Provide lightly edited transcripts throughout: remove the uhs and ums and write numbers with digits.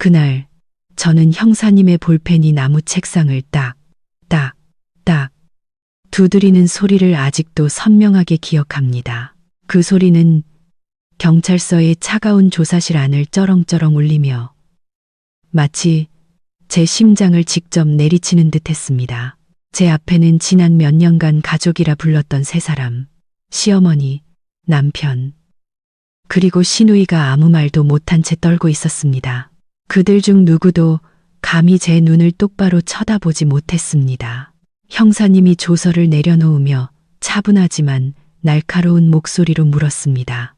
그날 저는 형사님의 볼펜이 나무 책상을 딱 두드리는 소리를 아직도 선명하게 기억합니다. 그 소리는 경찰서의 차가운 조사실 안을 쩌렁쩌렁 울리며 마치 제 심장을 직접 내리치는 듯 했습니다. 제 앞에는 지난 몇 년간 가족이라 불렀던 세 사람, 시어머니, 남편, 그리고 시누이가 아무 말도 못한 채 떨고 있었습니다. 그들 중 누구도 감히 제 눈을 똑바로 쳐다보지 못했습니다. 형사님이 조서를 내려놓으며 차분하지만 날카로운 목소리로 물었습니다.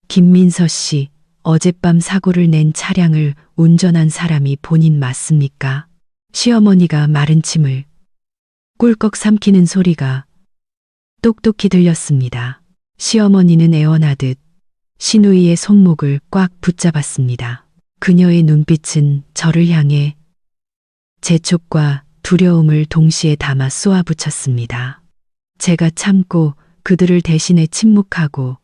김민서 씨, 어젯밤 사고를 낸 차량을 운전한 사람이 본인 맞습니까? 시어머니가 마른 침을 꿀꺽 삼키는 소리가 똑똑히 들렸습니다. 시어머니는 애원하듯 시누이의 손목을 꽉 붙잡았습니다. 그녀의 눈빛은 저를 향해 재촉과 두려움을 동시에 담아 쏘아붙였습니다. 제가 참고 그들을 대신해 침묵하고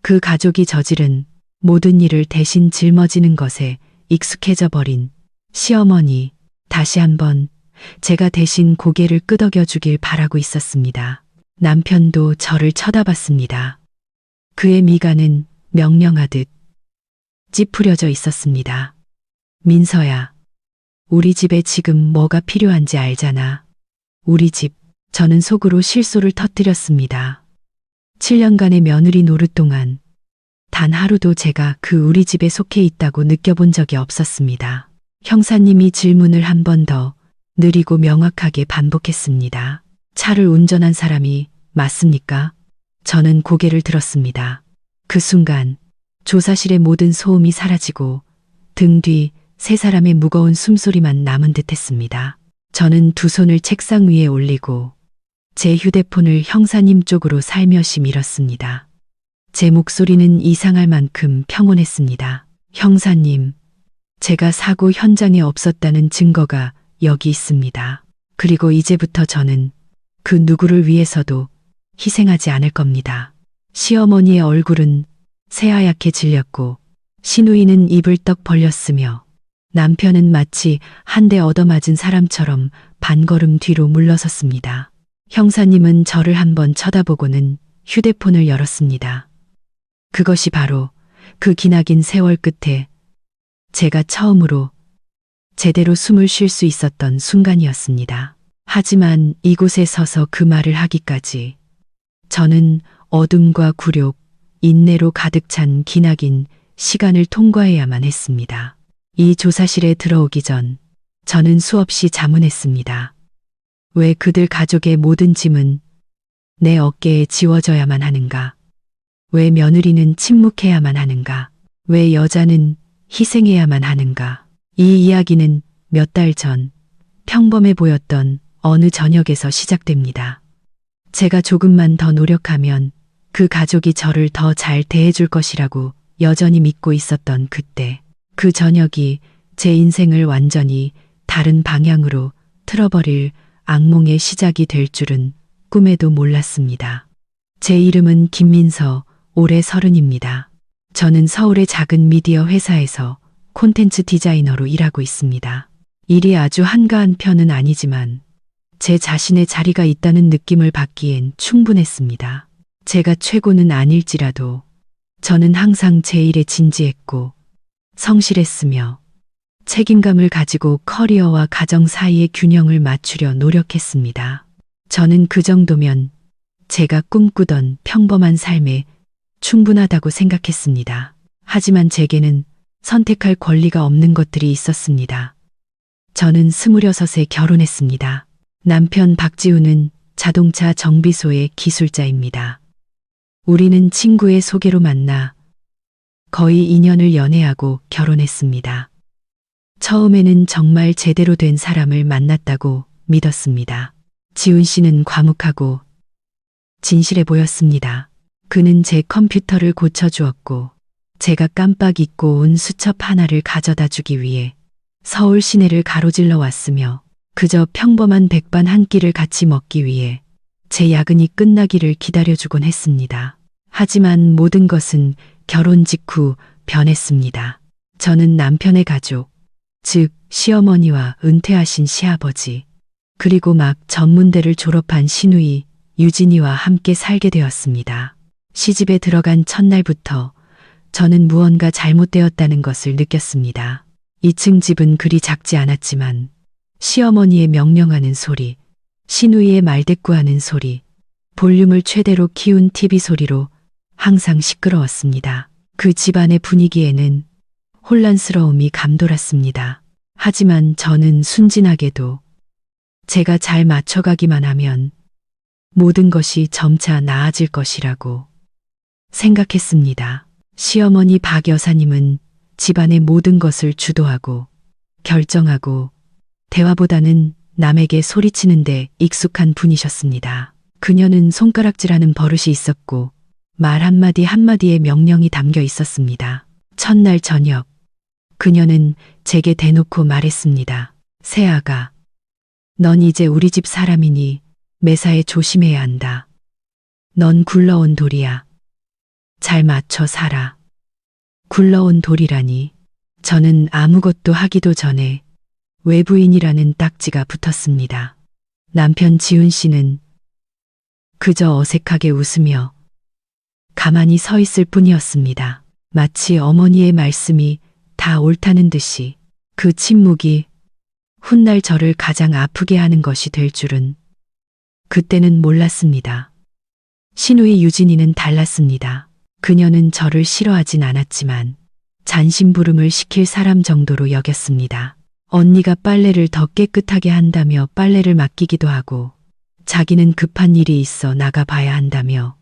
그 가족이 저지른 모든 일을 대신 짊어지는 것에 익숙해져 버린 시어머니, 다시 한번 제가 대신 고개를 끄덕여 주길 바라고 있었습니다. 남편도 저를 쳐다봤습니다. 그의 미간은 명령하듯 찌푸려져 있었습니다. 민서야, 우리 집에 지금 뭐가 필요한지 알잖아. 우리 집, 저는 속으로 실소를 터뜨렸습니다. 7년간의 며느리 노릇 동안 단 하루도 제가 그 우리 집에 속해 있다고 느껴본 적이 없었습니다. 형사님이 질문을 한 번 더 느리고 명확하게 반복했습니다. 차를 운전한 사람이 맞습니까? 저는 고개를 들었습니다. 그 순간 조사실의 모든 소음이 사라지고 등 뒤 세 사람의 무거운 숨소리만 남은 듯 했습니다. 저는 두 손을 책상 위에 올리고 제 휴대폰을 형사님 쪽으로 살며시 밀었습니다. 제 목소리는 이상할 만큼 평온했습니다. 형사님, 제가 사고 현장에 없었다는 증거가 여기 있습니다. 그리고 이제부터 저는 그 누구를 위해서도 희생하지 않을 겁니다. 시어머니의 얼굴은 새하얗게 질렸고 시누이는 입을 떡 벌렸으며 남편은 마치 한 대 얻어맞은 사람처럼 반걸음 뒤로 물러섰습니다. 형사님은 저를 한번 쳐다보고는 휴대폰을 열었습니다. 그것이 바로 그 기나긴 세월 끝에 제가 처음으로 제대로 숨을 쉴 수 있었던 순간이었습니다. 하지만 이곳에 서서 그 말을 하기까지 저는 어둠과 굴욕, 인내로 가득 찬 기나긴 시간을 통과해야만 했습니다. 이 조사실에 들어오기 전 저는 수없이 자문했습니다. 왜 그들 가족의 모든 짐은 내 어깨에 지워져야만 하는가? 왜 며느리는 침묵해야만 하는가? 왜 여자는 희생해야만 하는가? 이 이야기는 몇 달 전 평범해 보였던 어느 저녁에서 시작됩니다. 제가 조금만 더 노력하면 그 가족이 저를 더 잘 대해줄 것이라고 여전히 믿고 있었던 그때, 그 저녁이 제 인생을 완전히 다른 방향으로 틀어버릴 악몽의 시작이 될 줄은 꿈에도 몰랐습니다. 제 이름은 김민서, 올해 30입니다. 저는 서울의 작은 미디어 회사에서 콘텐츠 디자이너로 일하고 있습니다. 일이 아주 한가한 편은 아니지만 제 자신의 자리가 있다는 느낌을 받기엔 충분했습니다. 제가 최고는 아닐지라도 저는 항상 제 일에 진지했고 성실했으며 책임감을 가지고 커리어와 가정 사이의 균형을 맞추려 노력했습니다. 저는 그 정도면 제가 꿈꾸던 평범한 삶에 충분하다고 생각했습니다. 하지만 제게는 선택할 권리가 없는 것들이 있었습니다. 저는 26에 결혼했습니다. 남편 박지우는 자동차 정비소의 기술자입니다. 우리는 친구의 소개로 만나 거의 2년을 연애하고 결혼했습니다. 처음에는 정말 제대로 된 사람을 만났다고 믿었습니다. 지훈 씨는 과묵하고 진실해 보였습니다. 그는 제 컴퓨터를 고쳐주었고 제가 깜빡 잊고 온 수첩 하나를 가져다 주기 위해 서울 시내를 가로질러 왔으며 그저 평범한 백반 한 끼를 같이 먹기 위해 제 야근이 끝나기를 기다려주곤 했습니다. 하지만 모든 것은 결혼 직후 변했습니다. 저는 남편의 가족, 즉 시어머니와 은퇴하신 시아버지, 그리고 막 전문대를 졸업한 시누이 유진이와 함께 살게 되었습니다. 시집에 들어간 첫날부터 저는 무언가 잘못되었다는 것을 느꼈습니다. 2층 집은 그리 작지 않았지만 시어머니의 명령하는 소리, 시누이의 말대꾸하는 소리, 볼륨을 최대로 키운 TV 소리로 항상 시끄러웠습니다. 그 집안의 분위기에는 혼란스러움이 감돌았습니다. 하지만 저는 순진하게도 제가 잘 맞춰가기만 하면 모든 것이 점차 나아질 것이라고 생각했습니다. 시어머니 박 여사님은 집안의 모든 것을 주도하고 결정하고 대화보다는 남에게 소리치는데 익숙한 분이셨습니다. 그녀는 손가락질하는 버릇이 있었고 말 한마디 한마디에 명령이 담겨 있었습니다. 첫날 저녁, 그녀는 제게 대놓고 말했습니다. 새아가, 넌 이제 우리 집 사람이니 매사에 조심해야 한다. 넌 굴러온 돌이야. 잘 맞춰 살아. 굴러온 돌이라니. 저는 아무것도 하기도 전에 외부인이라는 딱지가 붙었습니다. 남편 지훈 씨는 그저 어색하게 웃으며 가만히 서 있을 뿐이었습니다. 마치 어머니의 말씀이 다 옳다는 듯이 그 침묵이 훗날 저를 가장 아프게 하는 것이 될 줄은 그때는 몰랐습니다. 시누이 유진이는 달랐습니다. 그녀는 저를 싫어하진 않았지만 잔심부름을 시킬 사람 정도로 여겼습니다. 언니가 빨래를 더 깨끗하게 한다며 빨래를 맡기기도 하고 자기는 급한 일이 있어 나가봐야 한다며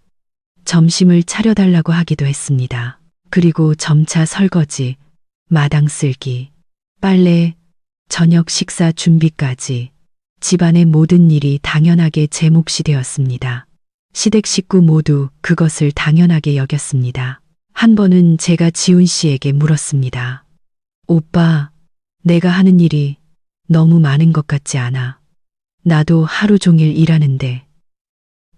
점심을 차려달라고 하기도 했습니다. 그리고 점차 설거지, 마당 쓸기, 빨래, 저녁 식사 준비까지 집안의 모든 일이 당연하게 제 몫이 되었습니다. 시댁 식구 모두 그것을 당연하게 여겼습니다. 한 번은 제가 지훈 씨에게 물었습니다. 오빠, 내가 하는 일이 너무 많은 것 같지 않아? 나도 하루 종일 일하는데.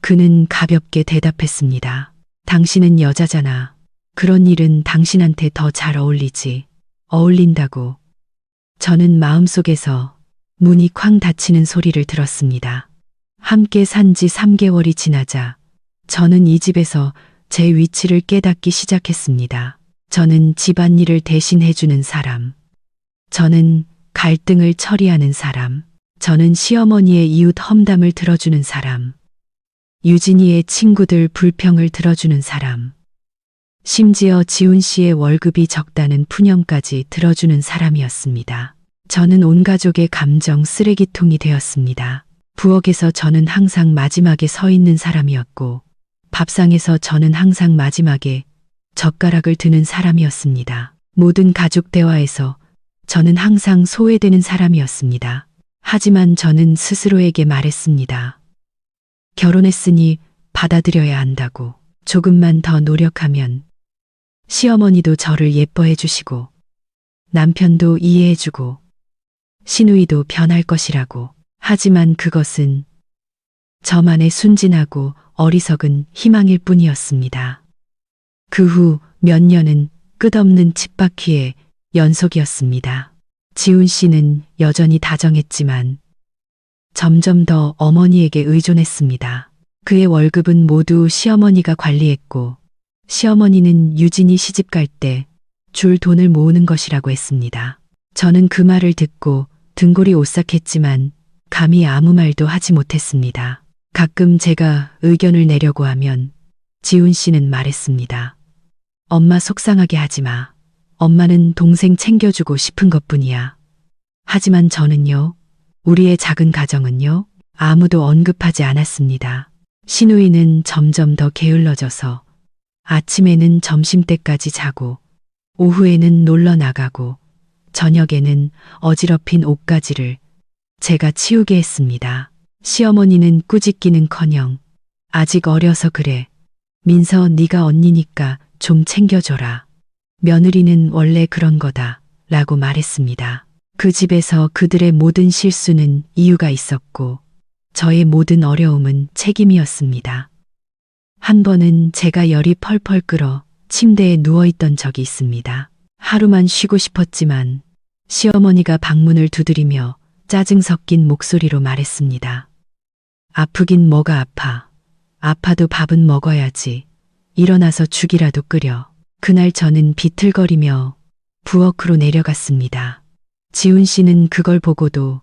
그는 가볍게 대답했습니다. 당신은 여자잖아. 그런 일은 당신한테 더 잘 어울리지. 어울린다고. 저는 마음속에서 문이 쾅 닫히는 소리를 들었습니다. 함께 산 지 3개월이 지나자 저는 이 집에서 제 위치를 깨닫기 시작했습니다. 저는 집안일을 대신해주는 사람. 저는 갈등을 처리하는 사람. 저는 시어머니의 이웃 험담을 들어주는 사람. 유진이의 친구들 불평을 들어주는 사람. 심지어 지훈 씨의 월급이 적다는 푸념까지 들어주는 사람이었습니다. 저는 온 가족의 감정 쓰레기통이 되었습니다. 부엌에서 저는 항상 마지막에 서 있는 사람이었고 밥상에서 저는 항상 마지막에 젓가락을 드는 사람이었습니다. 모든 가족 대화에서 저는 항상 소외되는 사람이었습니다. 하지만 저는 스스로에게 말했습니다. 결혼했으니 받아들여야 한다고. 조금만 더 노력하면 시어머니도 저를 예뻐해 주시고 남편도 이해해 주고 시누이도 변할 것이라고. 하지만 그것은 저만의 순진하고 어리석은 희망일 뿐이었습니다. 그 후 몇 년은 끝없는 쳇바퀴의 연속이었습니다. 지훈 씨는 여전히 다정했지만 점점 더 어머니에게 의존했습니다. 그의 월급은 모두 시어머니가 관리했고 시어머니는 유진이 시집 갈 때 줄 돈을 모으는 것이라고 했습니다. 저는 그 말을 듣고 등골이 오싹했지만 감히 아무 말도 하지 못했습니다. 가끔 제가 의견을 내려고 하면 지훈 씨는 말했습니다. 엄마 속상하게 하지 마. 엄마는 동생 챙겨주고 싶은 것뿐이야. 하지만 저는요, 우리의 작은 가정은요, 아무도 언급하지 않았습니다. 시누이는 점점 더 게을러져서 아침에는 점심때까지 자고 오후에는 놀러 나가고 저녁에는 어지럽힌 옷가지를 제가 치우게 했습니다. 시어머니는 꾸짖기는커녕 아직 어려서 그래. 민서 네가 언니니까 좀 챙겨줘라. 며느리는 원래 그런 거다 라고 말했습니다. 그 집에서 그들의 모든 실수는 이유가 있었고 저의 모든 어려움은 책임이었습니다. 한 번은 제가 열이 펄펄 끓어 침대에 누워있던 적이 있습니다. 하루만 쉬고 싶었지만 시어머니가 방문을 두드리며 짜증 섞인 목소리로 말했습니다. 아프긴 뭐가 아파. 아파도 밥은 먹어야지. 일어나서 죽이라도 끓여. 그날 저는 비틀거리며 부엌으로 내려갔습니다. 지훈 씨는 그걸 보고도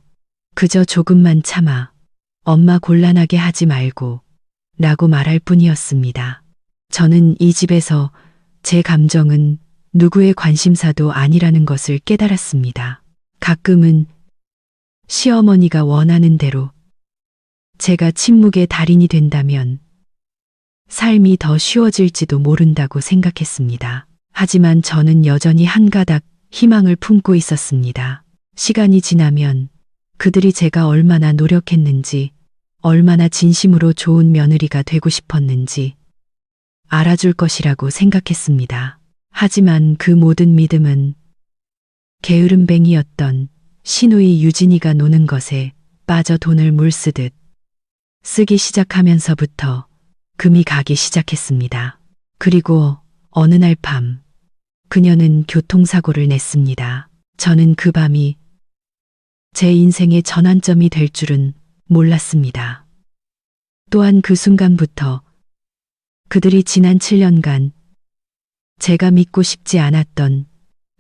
그저 조금만 참아. 엄마 곤란하게 하지 말고 라고 말할 뿐이었습니다. 저는 이 집에서 제 감정은 누구의 관심사도 아니라는 것을 깨달았습니다. 가끔은 시어머니가 원하는 대로 제가 침묵의 달인이 된다면 삶이 더 쉬워질지도 모른다고 생각했습니다. 하지만 저는 여전히 한 가닥 희망을 품고 있었습니다. 시간이 지나면 그들이 제가 얼마나 노력했는지, 얼마나 진심으로 좋은 며느리가 되고 싶었는지 알아줄 것이라고 생각했습니다. 하지만 그 모든 믿음은 게으름뱅이였던 시누이 유진이가 노는 것에 빠져 돈을 물쓰듯 쓰기 시작하면서부터 금이 가기 시작했습니다. 그리고 어느 날 밤 그녀는 교통사고를 냈습니다. 저는 그 밤이 제 인생의 전환점이 될 줄은 몰랐습니다. 또한 그 순간부터 그들이 지난 7년간 제가 믿고 싶지 않았던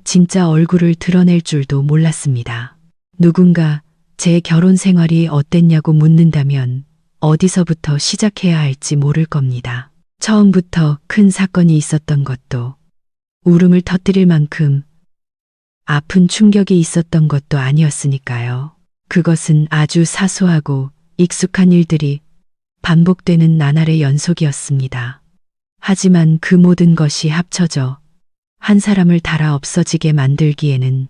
진짜 얼굴을 드러낼 줄도 몰랐습니다. 누군가 제 결혼 생활이 어땠냐고 묻는다면 어디서부터 시작해야 할지 모를 겁니다. 처음부터 큰 사건이 있었던 것도, 울음을 터뜨릴 만큼 아픈 충격이 있었던 것도 아니었으니까요. 그것은 아주 사소하고 익숙한 일들이 반복되는 나날의 연속이었습니다. 하지만 그 모든 것이 합쳐져 한 사람을 달아 없어지게 만들기에는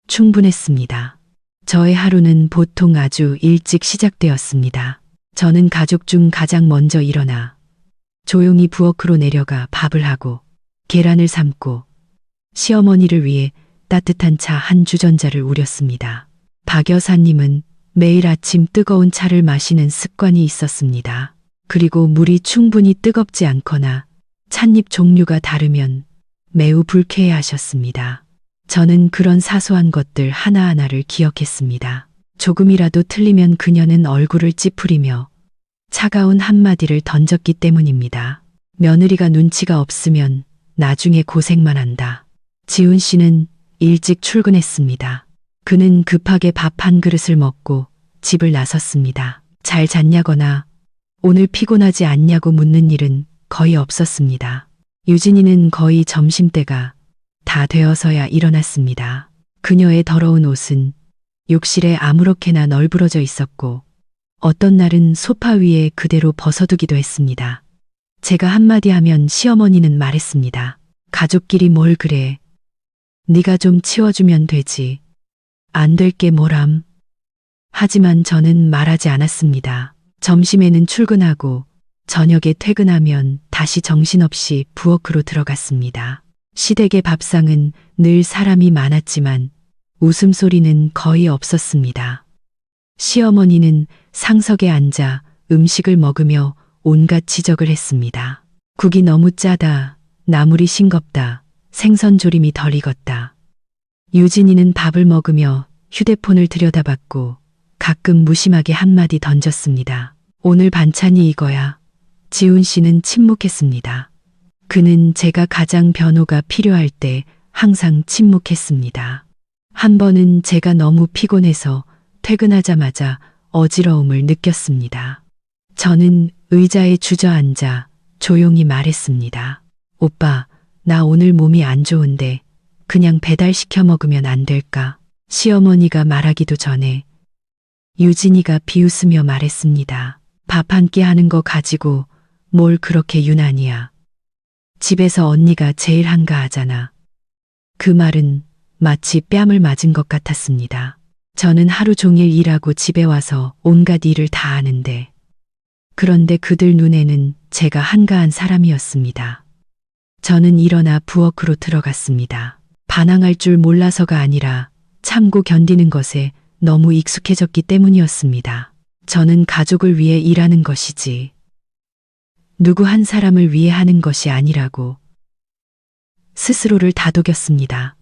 충분했습니다. 저의 하루는 보통 아주 일찍 시작되었습니다. 저는 가족 중 가장 먼저 일어나 조용히 부엌으로 내려가 밥을 하고 계란을 삶고 시어머니를 위해 따뜻한 차 한 주전자를 우렸습니다. 박 여사님은 매일 아침 뜨거운 차를 마시는 습관이 있었습니다. 그리고 물이 충분히 뜨겁지 않거나 찻잎 종류가 다르면 매우 불쾌해하셨습니다. 저는 그런 사소한 것들 하나하나를 기억했습니다. 조금이라도 틀리면 그녀는 얼굴을 찌푸리며 차가운 한마디를 던졌기 때문입니다. 며느리가 눈치가 없으면 나중에 고생만 한다. 지훈 씨는 일찍 출근했습니다. 그는 급하게 밥 한 그릇을 먹고 집을 나섰습니다. 잘 잤냐거나 오늘 피곤하지 않냐고 묻는 일은 거의 없었습니다. 유진이는 거의 점심때가 다 되어서야 일어났습니다. 그녀의 더러운 옷은 욕실에 아무렇게나 널브러져 있었고 어떤 날은 소파 위에 그대로 벗어두기도 했습니다. 제가 한마디 하면 시어머니는 말했습니다. 가족끼리 뭘 그래. 네가 좀 치워주면 되지. 안 될 게 뭐람. 하지만 저는 말하지 않았습니다. 점심에는 출근하고 저녁에 퇴근하면 다시 정신없이 부엌으로 들어갔습니다. 시댁의 밥상은 늘 사람이 많았지만 웃음소리는 거의 없었습니다. 시어머니는 상석에 앉아 음식을 먹으며 온갖 지적을 했습니다. 국이 너무 짜다, 나물이 싱겁다, 생선 조림이 덜 익었다. 유진이는 밥을 먹으며 휴대폰을 들여다봤고 가끔 무심하게 한마디 던졌습니다. 오늘 반찬이 이거야. 지훈 씨는 침묵했습니다. 그는 제가 가장 변호가 필요할 때 항상 침묵했습니다. 한 번은 제가 너무 피곤해서 퇴근하자마자 어지러움을 느꼈습니다. 저는 의자에 주저앉아 조용히 말했습니다. 오빠, 나 오늘 몸이 안 좋은데 그냥 배달시켜 먹으면 안 될까? 시어머니가 말하기도 전에 유진이가 비웃으며 말했습니다. 밥 한 끼 하는 거 가지고 뭘 그렇게 유난이야. 집에서 언니가 제일 한가하잖아. 그 말은 마치 뺨을 맞은 것 같았습니다. 저는 하루 종일 일하고 집에 와서 온갖 일을 다 하는데 그런데 그들 눈에는 제가 한가한 사람이었습니다. 저는 일어나 부엌으로 들어갔습니다. 반항할 줄 몰라서가 아니라 참고 견디는 것에 너무 익숙해졌기 때문이었습니다. 저는 가족을 위해 일하는 것이지 누구 한 사람을 위해 하는 것이 아니라고 스스로를 다독였습니다.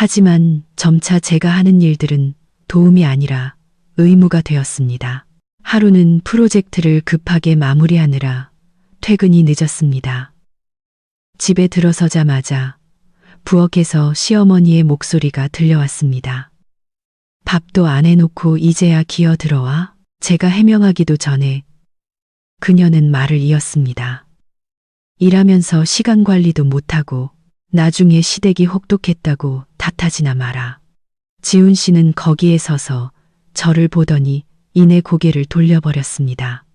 하지만 점차 제가 하는 일들은 도움이 아니라 의무가 되었습니다. 하루는 프로젝트를 급하게 마무리하느라 퇴근이 늦었습니다. 집에 들어서자마자 부엌에서 시어머니의 목소리가 들려왔습니다. 밥도 안 해놓고 이제야 기어 들어와? 제가 해명하기도 전에 그녀는 말을 이었습니다. 일하면서 시간 관리도 못하고 나중에 시댁이 혹독했다고 탓하지나 마라. 지훈 씨는 거기에 서서 저를 보더니 이내 고개를 돌려버렸습니다.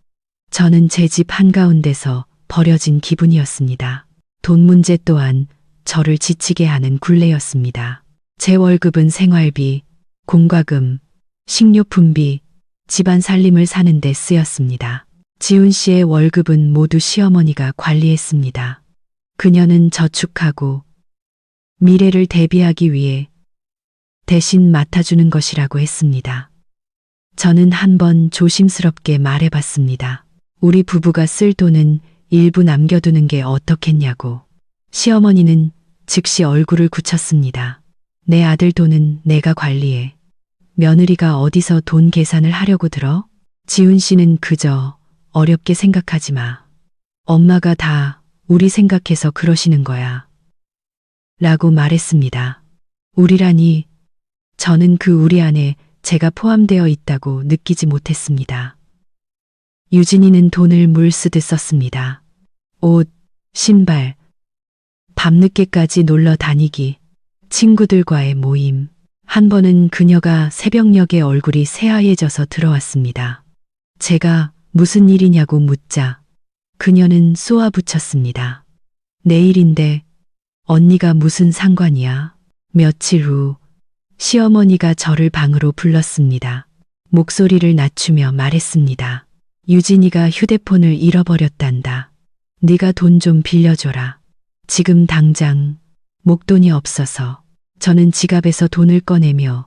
저는 제 집 한가운데서 버려진 기분이었습니다. 돈 문제 또한 저를 지치게 하는 굴레였습니다. 제 월급은 생활비, 공과금, 식료품비, 집안 살림을 사는 데 쓰였습니다. 지훈 씨의 월급은 모두 시어머니가 관리했습니다. 그녀는 저축하고 미래를 대비하기 위해 대신 맡아주는 것이라고 했습니다. 저는 한번 조심스럽게 말해봤습니다. 우리 부부가 쓸 돈은 일부 남겨두는 게 어떻겠냐고. 시어머니는 즉시 얼굴을 굳혔습니다. 내 아들 돈은 내가 관리해. 며느리가 어디서 돈 계산을 하려고 들어? 지훈 씨는 그저 어렵게 생각하지 마. 엄마가 다 우리 생각해서 그러시는 거야. 라고 말했습니다. 우리라니 저는 그 우리 안에 제가 포함되어 있다고 느끼지 못했습니다. 유진이는 돈을 물쓰듯 썼습니다. 옷, 신발, 밤늦게까지 놀러 다니기, 친구들과의 모임. 한 번은 그녀가 새벽녘에 얼굴이 새하얘져서 들어왔습니다. 제가 무슨 일이냐고 묻자 그녀는 쏘아붙였습니다. 내일인데 언니가 무슨 상관이야? 며칠 후 시어머니가 저를 방으로 불렀습니다. 목소리를 낮추며 말했습니다. 유진이가 휴대폰을 잃어버렸단다. 네가 돈 좀 빌려줘라. 지금 당장 목돈이 없어서. 저는 지갑에서 돈을 꺼내며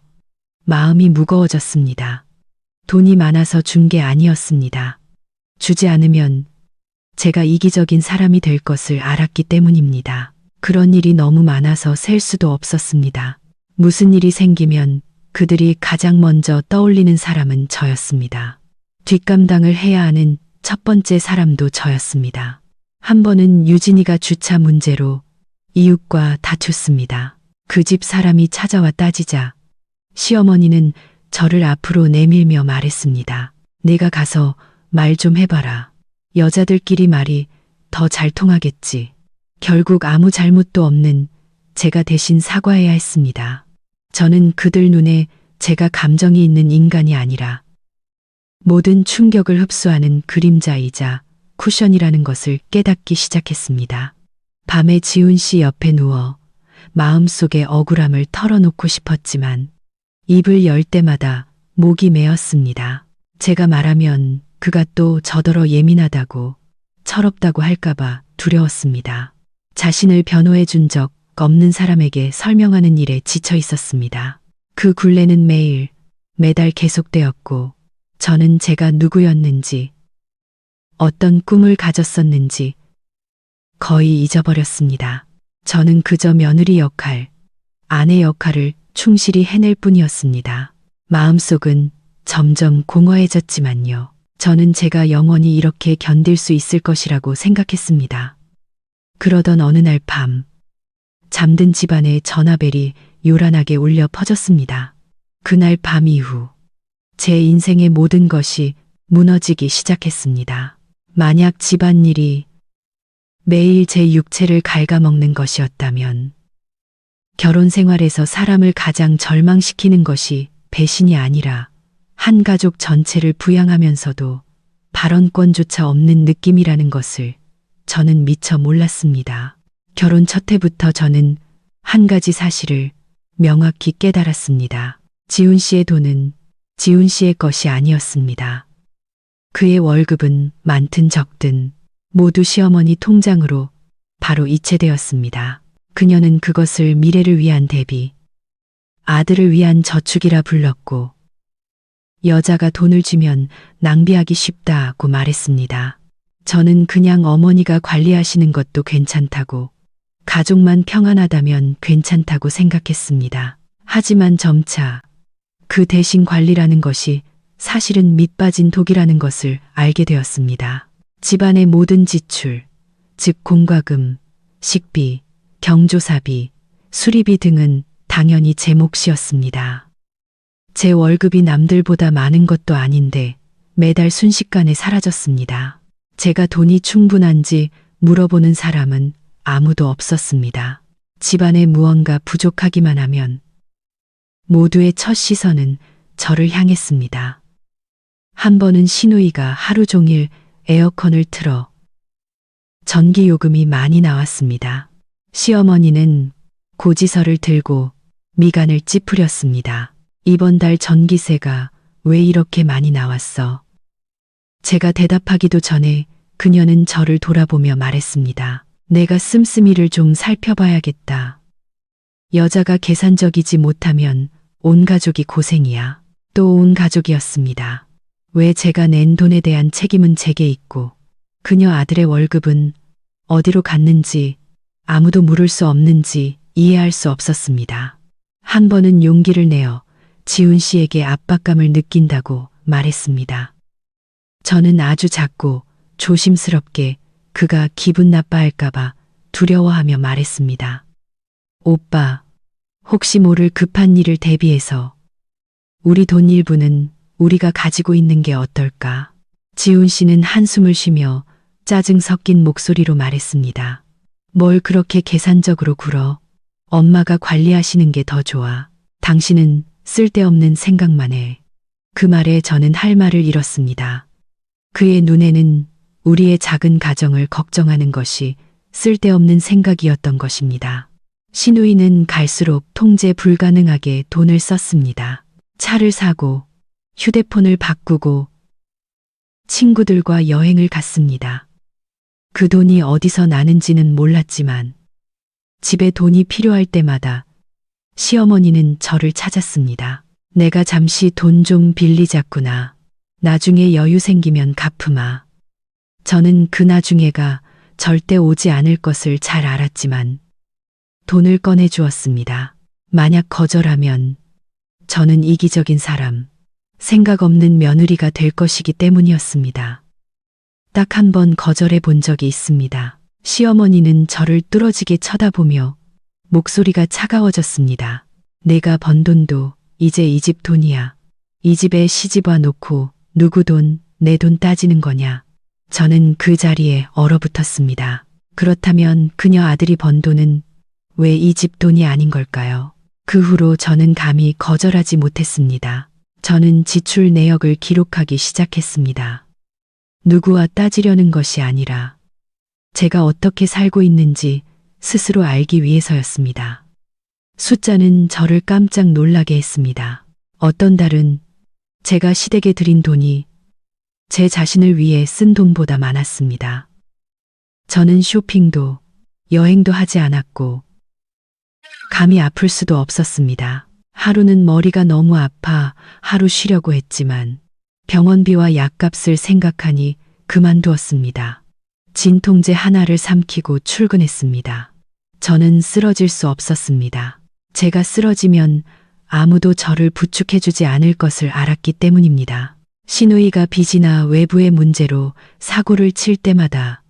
마음이 무거워졌습니다. 돈이 많아서 준 게 아니었습니다. 주지 않으면 제가 이기적인 사람이 될 것을 알았기 때문입니다. 그런 일이 너무 많아서 셀 수도 없었습니다. 무슨 일이 생기면 그들이 가장 먼저 떠올리는 사람은 저였습니다. 뒷감당을 해야 하는 첫 번째 사람도 저였습니다. 한 번은 유진이가 주차 문제로 이웃과 다퉜습니다. 그 집 사람이 찾아와 따지자 시어머니는 저를 앞으로 내밀며 말했습니다. 내가 가서 말 좀 해봐라. 여자들끼리 말이 더 잘 통하겠지. 결국 아무 잘못도 없는 제가 대신 사과해야 했습니다. 저는 그들 눈에 제가 감정이 있는 인간이 아니라 모든 충격을 흡수하는 그림자이자 쿠션이라는 것을 깨닫기 시작했습니다. 밤에 지훈 씨 옆에 누워 마음속의 억울함을 털어놓고 싶었지만 입을 열 때마다 목이 메었습니다. 제가 말하면 그가 또 저더러 예민하다고 철없다고 할까봐 두려웠습니다. 자신을 변호해 준 적 없는 사람에게 설명하는 일에 지쳐 있었습니다. 그 굴레는 매달 계속되었고 저는 제가 누구였는지 어떤 꿈을 가졌었는지 거의 잊어버렸습니다. 저는 그저 며느리 역할, 아내 역할을 충실히 해낼 뿐이었습니다. 마음속은 점점 공허해졌지만요. 저는 제가 영원히 이렇게 견딜 수 있을 것이라고 생각했습니다. 그러던 어느 날 밤, 잠든 집안의 전화벨이 요란하게 울려 퍼졌습니다. 그날 밤 이후 제 인생의 모든 것이 무너지기 시작했습니다. 만약 집안일이 매일 제 육체를 갉아먹는 것이었다면 결혼 생활에서 사람을 가장 절망시키는 것이 배신이 아니라 한 가족 전체를 부양하면서도 발언권조차 없는 느낌이라는 것을 저는 미처 몰랐습니다. 결혼 첫 해부터 저는 한 가지 사실을 명확히 깨달았습니다. 지훈 씨의 돈은 지훈 씨의 것이 아니었습니다. 그의 월급은 많든 적든 모두 시어머니 통장으로 바로 이체되었습니다. 그녀는 그것을 미래를 위한 대비, 아들을 위한 저축이라 불렀고 여자가 돈을 주면 낭비하기 쉽다고 말했습니다. 저는 그냥 어머니가 관리하시는 것도 괜찮다고 가족만 평안하다면 괜찮다고 생각했습니다. 하지만 점차 그 대신 관리라는 것이 사실은 밑빠진 독이라는 것을 알게 되었습니다. 집안의 모든 지출, 즉 공과금, 식비, 경조사비, 수리비 등은 당연히 제 몫이었습니다. 제 월급이 남들보다 많은 것도 아닌데 매달 순식간에 사라졌습니다. 제가 돈이 충분한지 물어보는 사람은 아무도 없었습니다. 집안에 무언가 부족하기만 하면 모두의 첫 시선은 저를 향했습니다. 한 번은 시누이가 하루 종일 에어컨을 틀어 전기요금이 많이 나왔습니다. 시어머니는 고지서를 들고 미간을 찌푸렸습니다. 이번 달 전기세가 왜 이렇게 많이 나왔어? 제가 대답하기도 전에 그녀는 저를 돌아보며 말했습니다. 내가 씀씀이를 좀 살펴봐야겠다. 여자가 계산적이지 못하면 온 가족이 고생이야. 또 온 가족이었습니다. 왜 제가 낸 돈에 대한 책임은 제게 있고 그녀 아들의 월급은 어디로 갔는지 아무도 물을 수 없는지 이해할 수 없었습니다. 한 번은 용기를 내어 지훈 씨에게 압박감을 느낀다고 말했습니다. 저는 아주 작고 조심스럽게 그가 기분 나빠할까봐 두려워하며 말했습니다. 오빠, 혹시 모를 급한 일을 대비해서 우리 돈 일부는 우리가 가지고 있는 게 어떨까? 지훈 씨는 한숨을 쉬며 짜증 섞인 목소리로 말했습니다. 뭘 그렇게 계산적으로 굴어? 엄마가 관리하시는 게 더 좋아. 당신은 쓸데없는 생각만 해. 그 말에 저는 할 말을 잃었습니다. 그의 눈에는 우리의 작은 가정을 걱정하는 것이 쓸데없는 생각이었던 것입니다. 시누이는 갈수록 통제 불가능하게 돈을 썼습니다. 차를 사고 휴대폰을 바꾸고 친구들과 여행을 갔습니다. 그 돈이 어디서 나는지는 몰랐지만 집에 돈이 필요할 때마다 시어머니는 저를 찾았습니다. 내가 잠시 돈 좀 빌리자꾸나. 나중에 여유 생기면 갚으마. 저는 그 나중에가 절대 오지 않을 것을 잘 알았지만 돈을 꺼내 주었습니다. 만약 거절하면 저는 이기적인 사람, 생각 없는 며느리가 될 것이기 때문이었습니다. 딱 한 번 거절해 본 적이 있습니다. 시어머니는 저를 뚫어지게 쳐다보며 목소리가 차가워졌습니다. 내가 번 돈도 이제 이 집 돈이야. 이 집에 시집 와 놓고 누구 돈, 내 돈 따지는 거냐. 저는 그 자리에 얼어붙었습니다. 그렇다면 그녀 아들이 번 돈은 왜 이 집 돈이 아닌 걸까요? 그 후로 저는 감히 거절하지 못했습니다. 저는 지출 내역을 기록하기 시작했습니다. 누구와 따지려는 것이 아니라 제가 어떻게 살고 있는지 스스로 알기 위해서였습니다. 숫자는 저를 깜짝 놀라게 했습니다. 어떤 달은 제가 시댁에 들인 돈이 제 자신을 위해 쓴 돈보다 많았습니다. 저는 쇼핑도 여행도 하지 않았고 감히 아플 수도 없었습니다. 하루는 머리가 너무 아파 하루 쉬려고 했지만 병원비와 약값을 생각하니 그만두었습니다. 진통제 하나를 삼키고 출근했습니다. 저는 쓰러질 수 없었습니다. 제가 쓰러지면 아무도 저를 부축해주지 않을 것을 알았기 때문입니다. 시누이가 빚이나 외부의 문제로 사고를 칠 때마다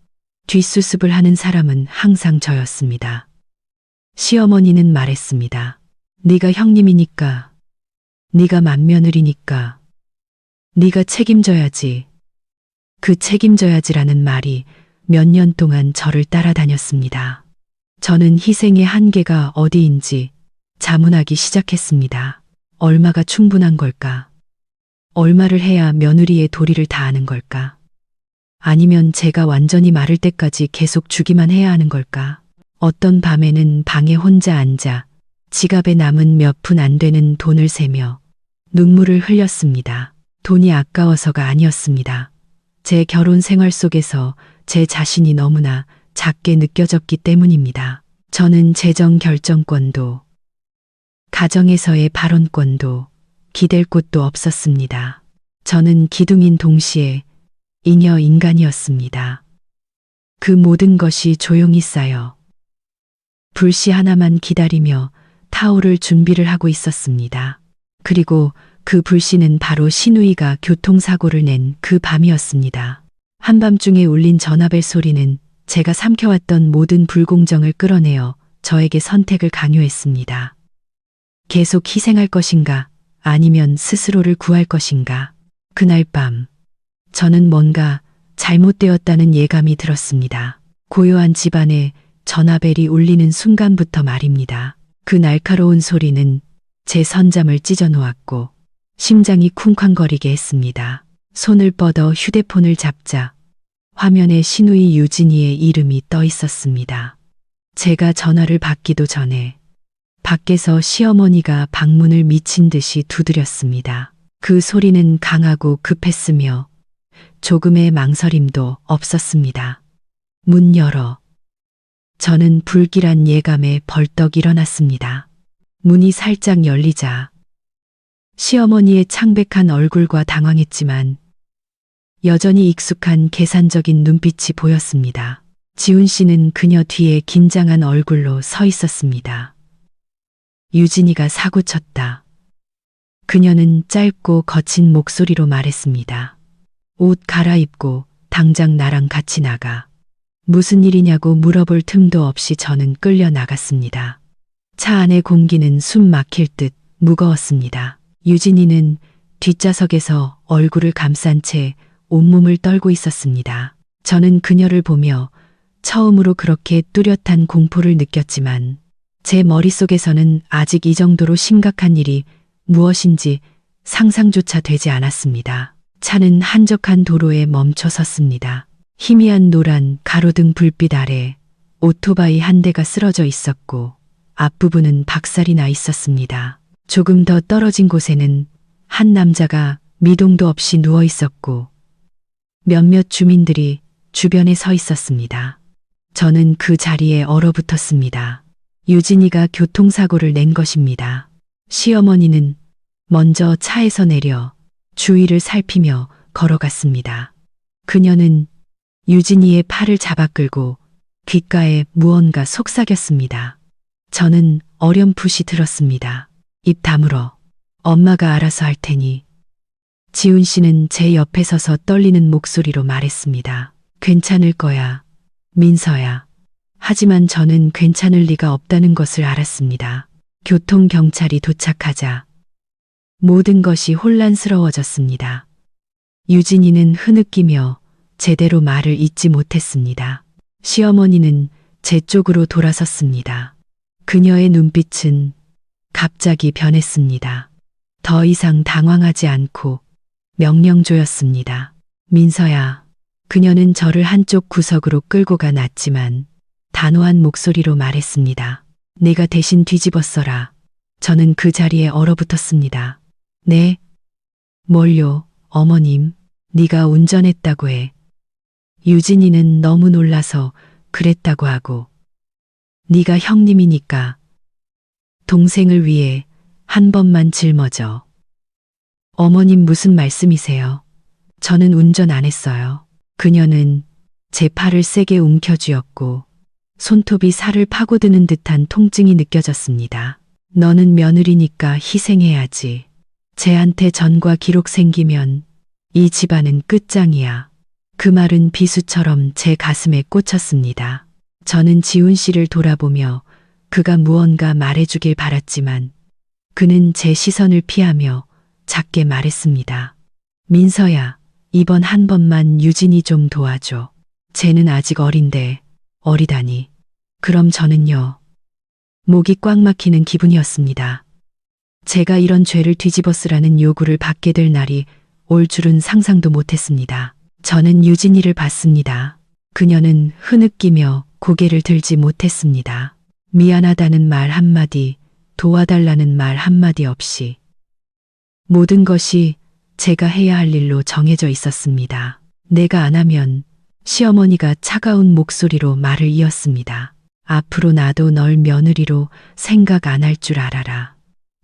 뒷수습을 하는 사람은 항상 저였습니다. 시어머니는 말했습니다. 네가 형님이니까, 네가 맏며느리니까, 네가 책임져야지. 그 책임져야지라는 말이 몇 년 동안 저를 따라다녔습니다. 저는 희생의 한계가 어디인지 자문하기 시작했습니다. 얼마가 충분한 걸까? 얼마를 해야 며느리의 도리를 다하는 걸까? 아니면 제가 완전히 마를 때까지 계속 주기만 해야 하는 걸까? 어떤 밤에는 방에 혼자 앉아 지갑에 남은 몇 푼 안 되는 돈을 세며 눈물을 흘렸습니다. 돈이 아까워서가 아니었습니다. 제 결혼 생활 속에서 제 자신이 너무나 작게 느껴졌기 때문입니다. 저는 재정 결정권도 가정에서의 발언권도 기댈 곳도 없었습니다. 저는 기둥인 동시에 잉여 인간이었습니다. 그 모든 것이 조용히 쌓여 불씨 하나만 기다리며 타오를 준비를 하고 있었습니다. 그리고 그 불씨는 바로 시누이가 교통사고를 낸 그 밤이었습니다. 한밤중에 울린 전화벨 소리는 제가 삼켜왔던 모든 불공정을 끌어내어 저에게 선택을 강요했습니다. 계속 희생할 것인가, 아니면 스스로를 구할 것인가. 그날 밤, 저는 뭔가 잘못되었다는 예감이 들었습니다. 고요한 집안에 전화벨이 울리는 순간부터 말입니다. 그 날카로운 소리는 제 선잠을 찢어 놓았고 심장이 쿵쾅거리게 했습니다. 손을 뻗어 휴대폰을 잡자 화면에 시누이 유진이의 이름이 떠 있었습니다. 제가 전화를 받기도 전에 밖에서 시어머니가 방문을 미친 듯이 두드렸습니다. 그 소리는 강하고 급했으며 조금의 망설임도 없었습니다. 문 열어. 저는 불길한 예감에 벌떡 일어났습니다. 문이 살짝 열리자 시어머니의 창백한 얼굴과 당황했지만 여전히 익숙한 계산적인 눈빛이 보였습니다. 지훈 씨는 그녀 뒤에 긴장한 얼굴로 서 있었습니다. 유진이가 사고쳤다. 그녀는 짧고 거친 목소리로 말했습니다. 옷 갈아입고 당장 나랑 같이 나가. 무슨 일이냐고 물어볼 틈도 없이 저는 끌려 나갔습니다. 차 안의 공기는 숨 막힐 듯 무거웠습니다. 유진이는 뒷좌석에서 얼굴을 감싼 채 온몸을 떨고 있었습니다. 저는 그녀를 보며 처음으로 그렇게 뚜렷한 공포를 느꼈지만 제 머릿속에서는 아직 이 정도로 심각한 일이 무엇인지 상상조차 되지 않았습니다. 차는 한적한 도로에 멈춰 섰습니다. 희미한 노란 가로등 불빛 아래 오토바이 한 대가 쓰러져 있었고 앞부분은 박살이 나 있었습니다. 조금 더 떨어진 곳에는 한 남자가 미동도 없이 누워 있었고 몇몇 주민들이 주변에 서 있었습니다. 저는 그 자리에 얼어붙었습니다. 유진이가 교통사고를 낸 것입니다. 시어머니는 먼저 차에서 내려 주위를 살피며 걸어갔습니다. 그녀는 유진이의 팔을 잡아 끌고 귓가에 무언가 속삭였습니다. 저는 어렴풋이 들었습니다. 입 다물어. 엄마가 알아서 할 테니. 지훈 씨는 제 옆에 서서 떨리는 목소리로 말했습니다. 괜찮을 거야, 민서야. 하지만 저는 괜찮을 리가 없다는 것을 알았습니다. 교통경찰이 도착하자 모든 것이 혼란스러워졌습니다. 유진이는 흐느끼며 제대로 말을 잇지 못했습니다. 시어머니는 제 쪽으로 돌아섰습니다. 그녀의 눈빛은 갑자기 변했습니다. 더 이상 당황하지 않고 명령조였습니다. 민서야. 그녀는 저를 한쪽 구석으로 끌고 가 놨지만 단호한 목소리로 말했습니다. 내가 대신 뒤집어써라. 저는 그 자리에 얼어붙었습니다. 네? 뭘요, 어머님? 네가 운전했다고 해. 유진이는 너무 놀라서 그랬다고 하고. 네가 형님이니까 동생을 위해 한 번만 짊어져. 어머님 무슨 말씀이세요? 저는 운전 안 했어요. 그녀는 제 팔을 세게 움켜쥐었고 손톱이 살을 파고드는 듯한 통증이 느껴졌습니다. 너는 며느리니까 희생해야지. 쟤한테 전과 기록 생기면 이 집안은 끝장이야. 그 말은 비수처럼 제 가슴에 꽂혔습니다. 저는 지훈 씨를 돌아보며 그가 무언가 말해주길 바랐지만 그는 제 시선을 피하며 작게 말했습니다. 민서야, 이번 한 번만 유진이 좀 도와줘. 쟤는 아직 어린데. 어리다니. 그럼 저는요. 목이 꽉 막히는 기분이었습니다. 제가 이런 죄를 뒤집어 쓰라는 요구를 받게 될 날이 올 줄은 상상도 못했습니다. 저는 유진이를 봤습니다. 그녀는 흐느끼며 고개를 들지 못했습니다. 미안하다는 말 한마디, 도와달라는 말 한마디 없이 모든 것이 제가 해야 할 일로 정해져 있었습니다. 내가 안 하면 시어머니가 차가운 목소리로 말을 이었습니다. 앞으로 나도 널 며느리로 생각 안 할 줄 알아라.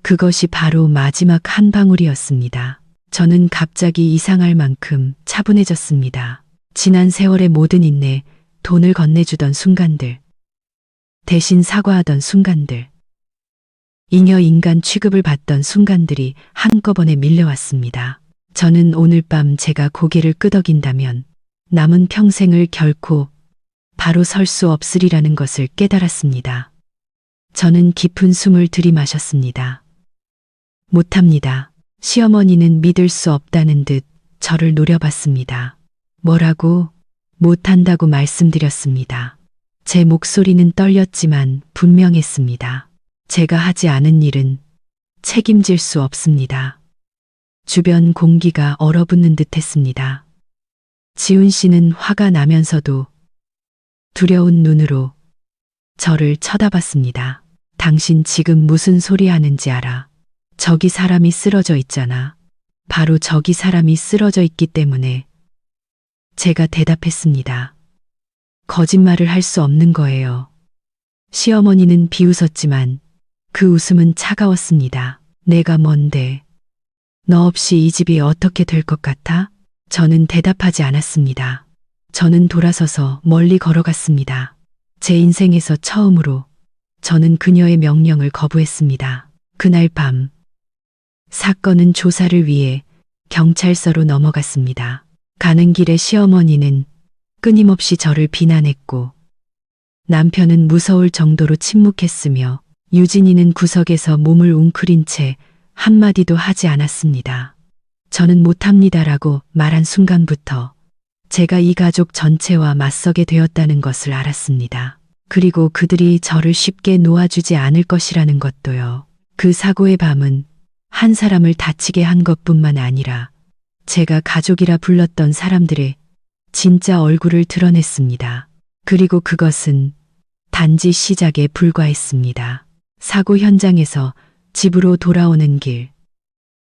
그것이 바로 마지막 한 방울이었습니다. 저는 갑자기 이상할 만큼 차분해졌습니다. 지난 세월의 모든 인내, 돈을 건네주던 순간들, 대신 사과하던 순간들, 잉여 인간 취급을 받던 순간들이 한꺼번에 밀려왔습니다. 저는 오늘 밤 제가 고개를 끄덕인다면 남은 평생을 결코 바로 설 수 없으리라는 것을 깨달았습니다. 저는 깊은 숨을 들이마셨습니다. 못합니다. 시어머니는 믿을 수 없다는 듯 저를 노려봤습니다. 뭐라고? 못한다고 말씀드렸습니다. 제 목소리는 떨렸지만 분명했습니다. 제가 하지 않은 일은 책임질 수 없습니다. 주변 공기가 얼어붙는 듯 했습니다. 지훈 씨는 화가 나면서도 두려운 눈으로 저를 쳐다봤습니다. 당신 지금 무슨 소리 하는지 알아? 저기 사람이 쓰러져 있잖아. 바로 저기 사람이 쓰러져 있기 때문에 제가 대답했습니다. 거짓말을 할 수 없는 거예요. 시어머니는 비웃었지만 그 웃음은 차가웠습니다. 내가 뭔데? 너 없이 이 집이 어떻게 될 것 같아? 저는 대답하지 않았습니다. 저는 돌아서서 멀리 걸어갔습니다. 제 인생에서 처음으로 저는 그녀의 명령을 거부했습니다. 그날 밤 사건은 조사를 위해 경찰서로 넘어갔습니다. 가는 길에 시어머니는 끊임없이 저를 비난했고 남편은 무서울 정도로 침묵했으며 유진이는 구석에서 몸을 웅크린 채 한마디도 하지 않았습니다. 저는 못합니다라고 말한 순간부터 제가 이 가족 전체와 맞서게 되었다는 것을 알았습니다. 그리고 그들이 저를 쉽게 놓아주지 않을 것이라는 것도요. 그 사고의 밤은 한 사람을 다치게 한 것뿐만 아니라 제가 가족이라 불렀던 사람들의 진짜 얼굴을 드러냈습니다. 그리고 그것은 단지 시작에 불과했습니다. 사고 현장에서 집으로 돌아오는 길,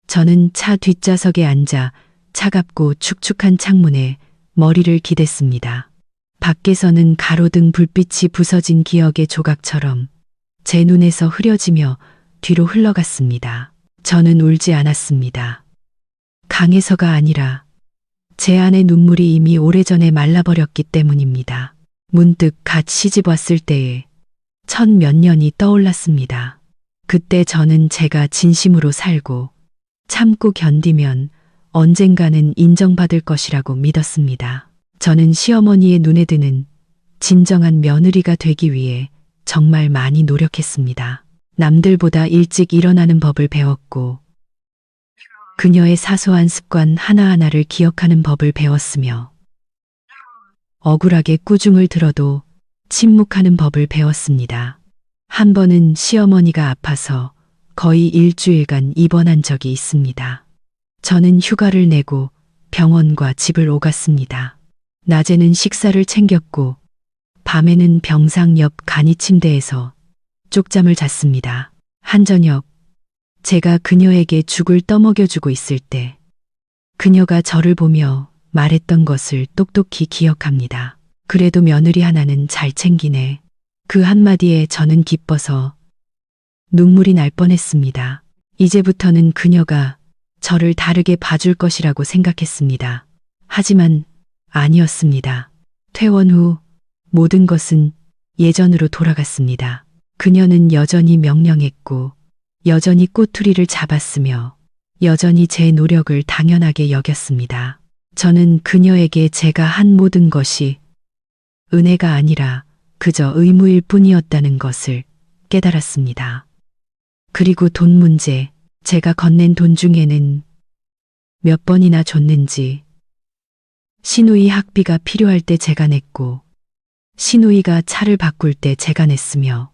저는 차 뒷좌석에 앉아 차갑고 축축한 창문에 머리를 기댔습니다. 밖에서는 가로등 불빛이 부서진 기억의 조각처럼 제 눈에서 흐려지며 뒤로 흘러갔습니다. 저는 울지 않았습니다. 강해서가 아니라 제 안의 눈물이 이미 오래전에 말라버렸기 때문입니다. 문득 갓 시집 왔을 때의 첫 몇 년이 떠올랐습니다. 그때 저는 제가 진심으로 살고 참고 견디면 언젠가는 인정받을 것이라고 믿었습니다. 저는 시어머니의 눈에 드는 진정한 며느리가 되기 위해 정말 많이 노력했습니다. 남들보다 일찍 일어나는 법을 배웠고 그녀의 사소한 습관 하나하나를 기억하는 법을 배웠으며 억울하게 꾸중을 들어도 침묵하는 법을 배웠습니다. 한 번은 시어머니가 아파서 거의 일주일간 입원한 적이 있습니다. 저는 휴가를 내고 병원과 집을 오갔습니다. 낮에는 식사를 챙겼고 밤에는 병상 옆 간이 침대에서 쪽잠을 잤습니다. 한 저녁 제가 그녀에게 죽을 떠먹여주고 있을 때 그녀가 저를 보며 말했던 것을 똑똑히 기억합니다. 그래도 며느리 하나는 잘 챙기네. 그 한마디에 저는 기뻐서 눈물이 날 뻔했습니다. 이제부터는 그녀가 저를 다르게 봐줄 것이라고 생각했습니다. 하지만 아니었습니다. 퇴원 후 모든 것은 예전으로 돌아갔습니다. 그녀는 여전히 명령했고 여전히 꼬투리를 잡았으며 여전히 제 노력을 당연하게 여겼습니다. 저는 그녀에게 제가 한 모든 것이 은혜가 아니라 그저 의무일 뿐이었다는 것을 깨달았습니다. 그리고 돈 문제, 제가 건넨 돈 중에는 몇 번이나 줬는지, 시누이 학비가 필요할 때 제가 냈고, 시누이가 차를 바꿀 때 제가 냈으며,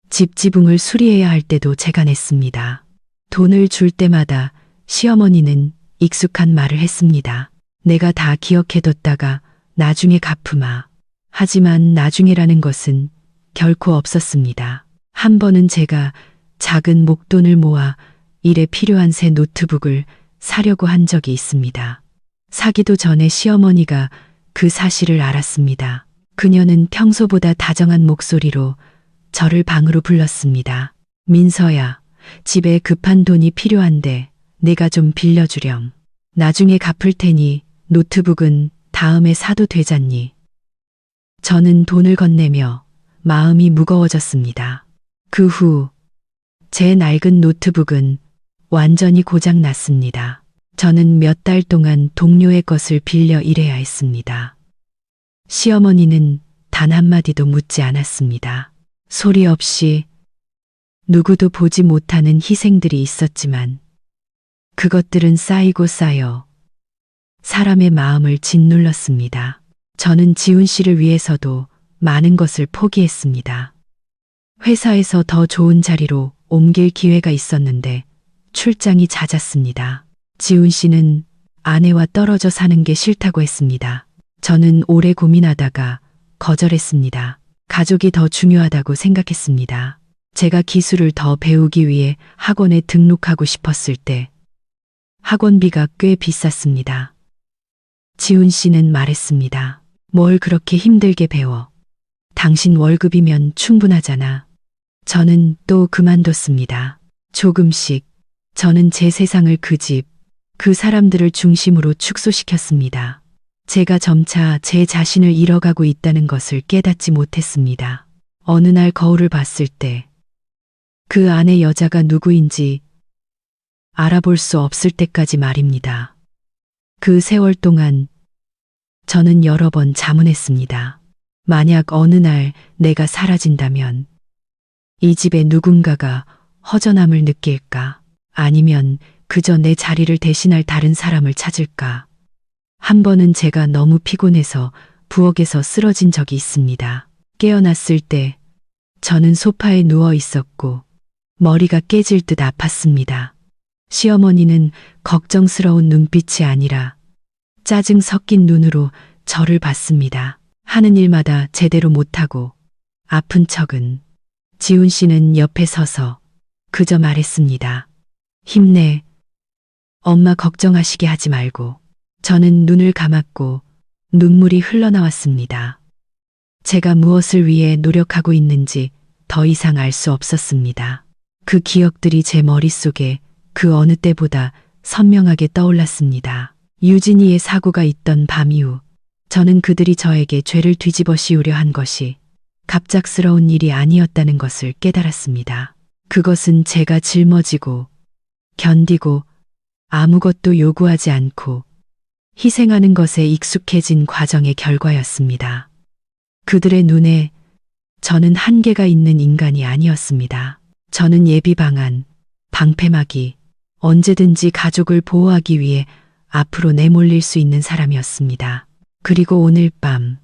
집 지붕을 수리해야 할 때도 제가 냈습니다. 돈을 줄 때마다 시어머니는 익숙한 말을 했습니다. 내가 다 기억해뒀다가 나중에 갚으마. 하지만 나중에라는 것은 결코 없었습니다. 한 번은 제가 작은 목돈을 모아 일에 필요한 새 노트북을 사려고 한 적이 있습니다. 사기도 전에 시어머니가 그 사실을 알았습니다. 그녀는 평소보다 다정한 목소리로 저를 방으로 불렀습니다. 민서야, 집에 급한 돈이 필요한데 내가 좀 빌려주렴. 나중에 갚을 테니 노트북은 다음에 사도 되잖니. 저는 돈을 건네며 마음이 무거워졌습니다. 그 후 제 낡은 노트북은 완전히 고장 났습니다. 저는 몇 달 동안 동료의 것을 빌려 일해야 했습니다. 시어머니는 단 한마디도 묻지 않았습니다. 소리 없이 누구도 보지 못하는 희생들이 있었지만 그것들은 쌓이고 쌓여 사람의 마음을 짓눌렀습니다. 저는 지훈 씨를 위해서도 많은 것을 포기했습니다. 회사에서 더 좋은 자리로 옮길 기회가 있었는데 출장이 잦았습니다. 지훈 씨는 아내와 떨어져 사는 게 싫다고 했습니다. 저는 오래 고민하다가 거절했습니다. 가족이 더 중요하다고 생각했습니다. 제가 기술을 더 배우기 위해 학원에 등록하고 싶었을 때 학원비가 꽤 비쌌습니다. 지훈 씨는 말했습니다. 뭘 그렇게 힘들게 배워. 당신 월급이면 충분하잖아. 저는 또 그만뒀습니다. 조금씩 저는 제 세상을 그 집, 그 사람들을 중심으로 축소시켰습니다. 제가 점차 제 자신을 잃어가고 있다는 것을 깨닫지 못했습니다. 어느 날 거울을 봤을 때 그 안에 여자가 누구인지 알아볼 수 없을 때까지 말입니다. 그 세월 동안 저는 여러 번 자문했습니다. 만약 어느 날 내가 사라진다면 이 집에 누군가가 허전함을 느낄까? 아니면 그저 내 자리를 대신할 다른 사람을 찾을까? 한 번은 제가 너무 피곤해서 부엌에서 쓰러진 적이 있습니다. 깨어났을 때 저는 소파에 누워 있었고 머리가 깨질 듯 아팠습니다. 시어머니는 걱정스러운 눈빛이 아니라 짜증 섞인 눈으로 저를 봤습니다. 하는 일마다 제대로 못하고 아픈 척은. 지훈 씨는 옆에 서서 그저 말했습니다. 힘내. 엄마 걱정하시게 하지 말고. 저는 눈을 감았고 눈물이 흘러나왔습니다. 제가 무엇을 위해 노력하고 있는지 더 이상 알 수 없었습니다. 그 기억들이 제 머릿속에 그 어느 때보다 선명하게 떠올랐습니다. 유진이의 사고가 있던 밤 이후 저는 그들이 저에게 죄를 뒤집어 씌우려 한 것이 갑작스러운 일이 아니었다는 것을 깨달았습니다. 그것은 제가 짊어지고 견디고 아무것도 요구하지 않고 희생하는 것에 익숙해진 과정의 결과였습니다. 그들의 눈에 저는 한계가 있는 인간이 아니었습니다. 저는 예비방안, 방패막이, 언제든지 가족을 보호하기 위해 앞으로 내몰릴 수 있는 사람이었습니다. 그리고 오늘 밤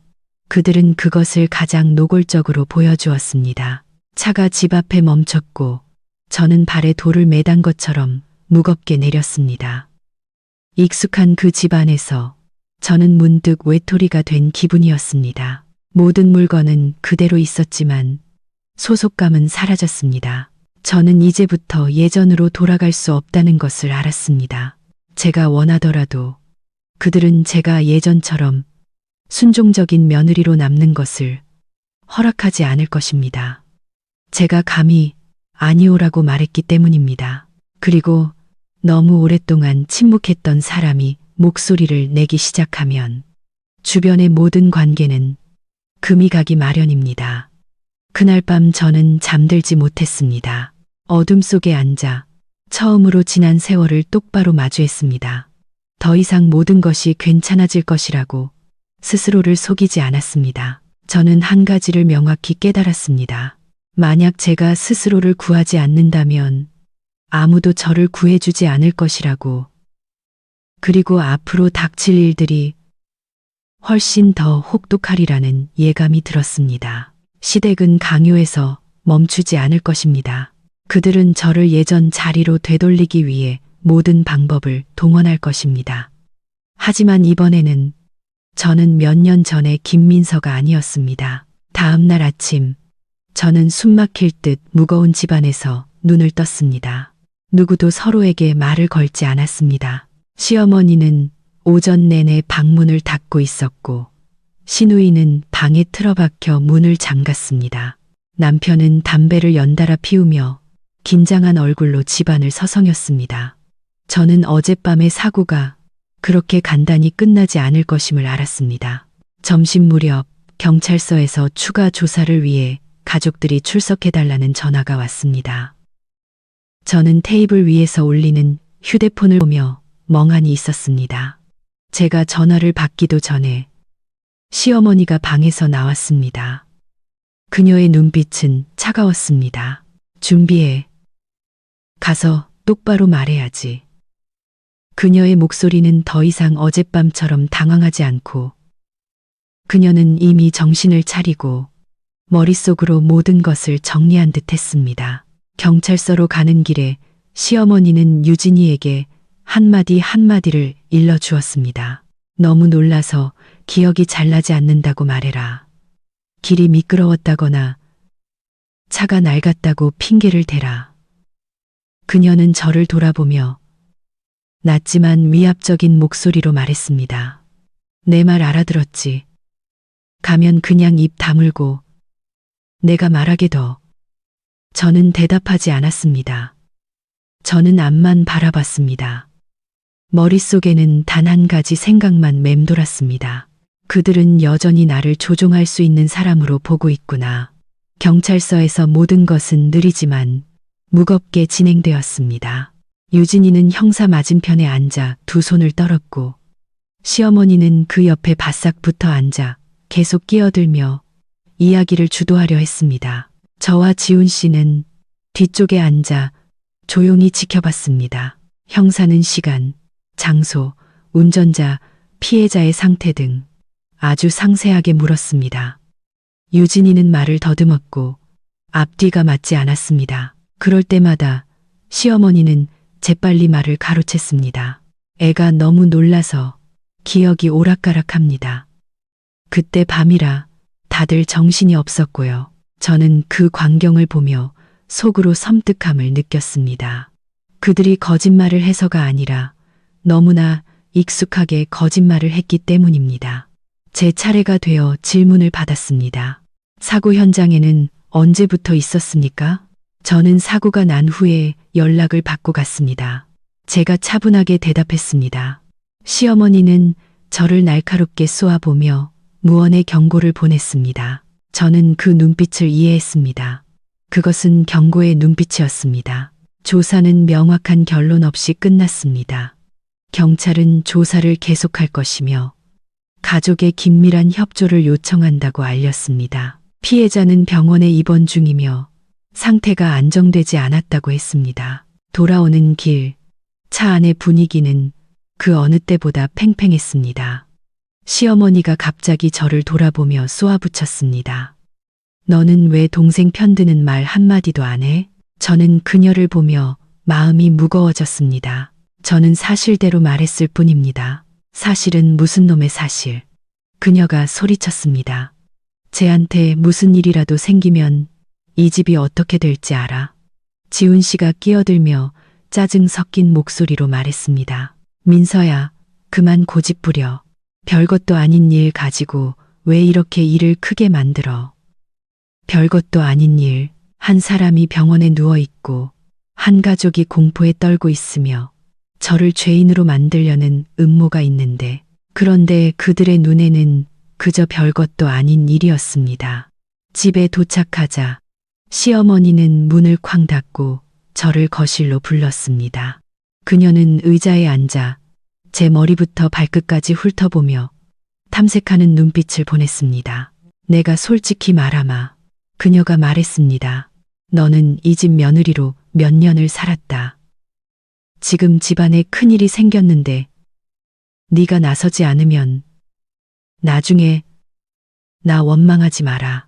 그들은 그것을 가장 노골적으로 보여주었습니다. 차가 집 앞에 멈췄고 저는 발에 돌을 매단 것처럼 무겁게 내렸습니다. 익숙한 그 집 안에서 저는 문득 외톨이가 된 기분이었습니다. 모든 물건은 그대로 있었지만 소속감은 사라졌습니다. 저는 이제부터 예전으로 돌아갈 수 없다는 것을 알았습니다. 제가 원하더라도 그들은 제가 예전처럼 순종적인 며느리로 남는 것을 허락하지 않을 것입니다. 제가 감히 아니오라고 말했기 때문입니다. 그리고 너무 오랫동안 침묵했던 사람이 목소리를 내기 시작하면 주변의 모든 관계는 금이 가기 마련입니다. 그날 밤 저는 잠들지 못했습니다. 어둠 속에 앉아 처음으로 지난 세월을 똑바로 마주했습니다. 더 이상 모든 것이 괜찮아질 것이라고 스스로를 속이지 않았습니다. 저는 한 가지를 명확히 깨달았습니다. 만약 제가 스스로를 구하지 않는다면 아무도 저를 구해주지 않을 것이라고. 그리고 앞으로 닥칠 일들이 훨씬 더 혹독하리라는 예감이 들었습니다. 시댁은 강요해서 멈추지 않을 것입니다. 그들은 저를 예전 자리로 되돌리기 위해 모든 방법을 동원할 것입니다. 하지만 이번에는 저는 몇 년 전의 김민서가 아니었습니다. 다음 날 아침 저는 숨막힐 듯 무거운 집안에서 눈을 떴습니다. 누구도 서로에게 말을 걸지 않았습니다. 시어머니는 오전 내내 방문을 닫고 있었고 시누이는 방에 틀어박혀 문을 잠갔습니다. 남편은 담배를 연달아 피우며 긴장한 얼굴로 집안을 서성였습니다. 저는 어젯밤의 사고가 그렇게 간단히 끝나지 않을 것임을 알았습니다. 점심 무렵 경찰서에서 추가 조사를 위해 가족들이 출석해달라는 전화가 왔습니다. 저는 테이블 위에서 울리는 휴대폰을 보며 멍하니 있었습니다. 제가 전화를 받기도 전에 시어머니가 방에서 나왔습니다. 그녀의 눈빛은 차가웠습니다. 준비해. 가서 똑바로 말해야지. 그녀의 목소리는 더 이상 어젯밤처럼 당황하지 않고 그녀는 이미 정신을 차리고 머릿속으로 모든 것을 정리한 듯 했습니다. 경찰서로 가는 길에 시어머니는 유진이에게 한마디 한마디를 일러주었습니다. 너무 놀라서 기억이 잘 나지 않는다고 말해라. 길이 미끄러웠다거나 차가 낡았다고 핑계를 대라. 그녀는 저를 돌아보며 낮지만 위압적인 목소리로 말했습니다. 내 말 알아들었지. 가면 그냥 입 다물고 내가 말하게 둬. 저는 대답하지 않았습니다. 저는 앞만 바라봤습니다. 머릿속에는 단 한 가지 생각만 맴돌았습니다. 그들은 여전히 나를 조종할 수 있는 사람으로 보고 있구나. 경찰서에서 모든 것은 느리지만 무겁게 진행되었습니다. 유진이는 형사 맞은편에 앉아 두 손을 떨었고 시어머니는 그 옆에 바싹 붙어 앉아 계속 끼어들며 이야기를 주도하려 했습니다. 저와 지훈 씨는 뒤쪽에 앉아 조용히 지켜봤습니다. 형사는 시간, 장소, 운전자, 피해자의 상태 등 아주 상세하게 물었습니다. 유진이는 말을 더듬었고 앞뒤가 맞지 않았습니다. 그럴 때마다 시어머니는 재빨리 말을 가로챘습니다. 애가 너무 놀라서 기억이 오락가락합니다. 그때 밤이라 다들 정신이 없었고요. 저는 그 광경을 보며 속으로 섬뜩함을 느꼈습니다. 그들이 거짓말을 해서가 아니라 너무나 익숙하게 거짓말을 했기 때문입니다. 제 차례가 되어 질문을 받았습니다. 사고 현장에는 언제부터 있었습니까? 저는 사고가 난 후에 연락을 받고 갔습니다. 제가 차분하게 대답했습니다. 시어머니는 저를 날카롭게 쏘아보며 무언의 경고를 보냈습니다. 저는 그 눈빛을 이해했습니다. 그것은 경고의 눈빛이었습니다. 조사는 명확한 결론 없이 끝났습니다. 경찰은 조사를 계속할 것이며 가족의 긴밀한 협조를 요청한다고 알렸습니다. 피해자는 병원에 입원 중이며 상태가 안정되지 않았다고 했습니다. 돌아오는 길, 차 안의 분위기는 그 어느 때보다 팽팽했습니다. 시어머니가 갑자기 저를 돌아보며 쏘아붙였습니다. 너는 왜 동생 편드는 말 한마디도 안 해? 저는 그녀를 보며 마음이 무거워졌습니다. 저는 사실대로 말했을 뿐입니다. 사실은 무슨 놈의 사실. 그녀가 소리쳤습니다. 쟤한테 무슨 일이라도 생기면 이 집이 어떻게 될지 알아? 지훈 씨가 끼어들며 짜증 섞인 목소리로 말했습니다. 민서야, 그만 고집 부려. 별것도 아닌 일 가지고 왜 이렇게 일을 크게 만들어? 별것도 아닌 일, 한 사람이 병원에 누워 있고 한 가족이 공포에 떨고 있으며 저를 죄인으로 만들려는 음모가 있는데, 그런데 그들의 눈에는 그저 별것도 아닌 일이었습니다. 집에 도착하자 시어머니는 문을 쾅 닫고 저를 거실로 불렀습니다. 그녀는 의자에 앉아 제 머리부터 발끝까지 훑어보며 탐색하는 눈빛을 보냈습니다. 내가 솔직히 말하마. 그녀가 말했습니다. 너는 이 집 며느리로 몇 년을 살았다. 지금 집안에 큰일이 생겼는데 네가 나서지 않으면 나중에 나 원망하지 마라.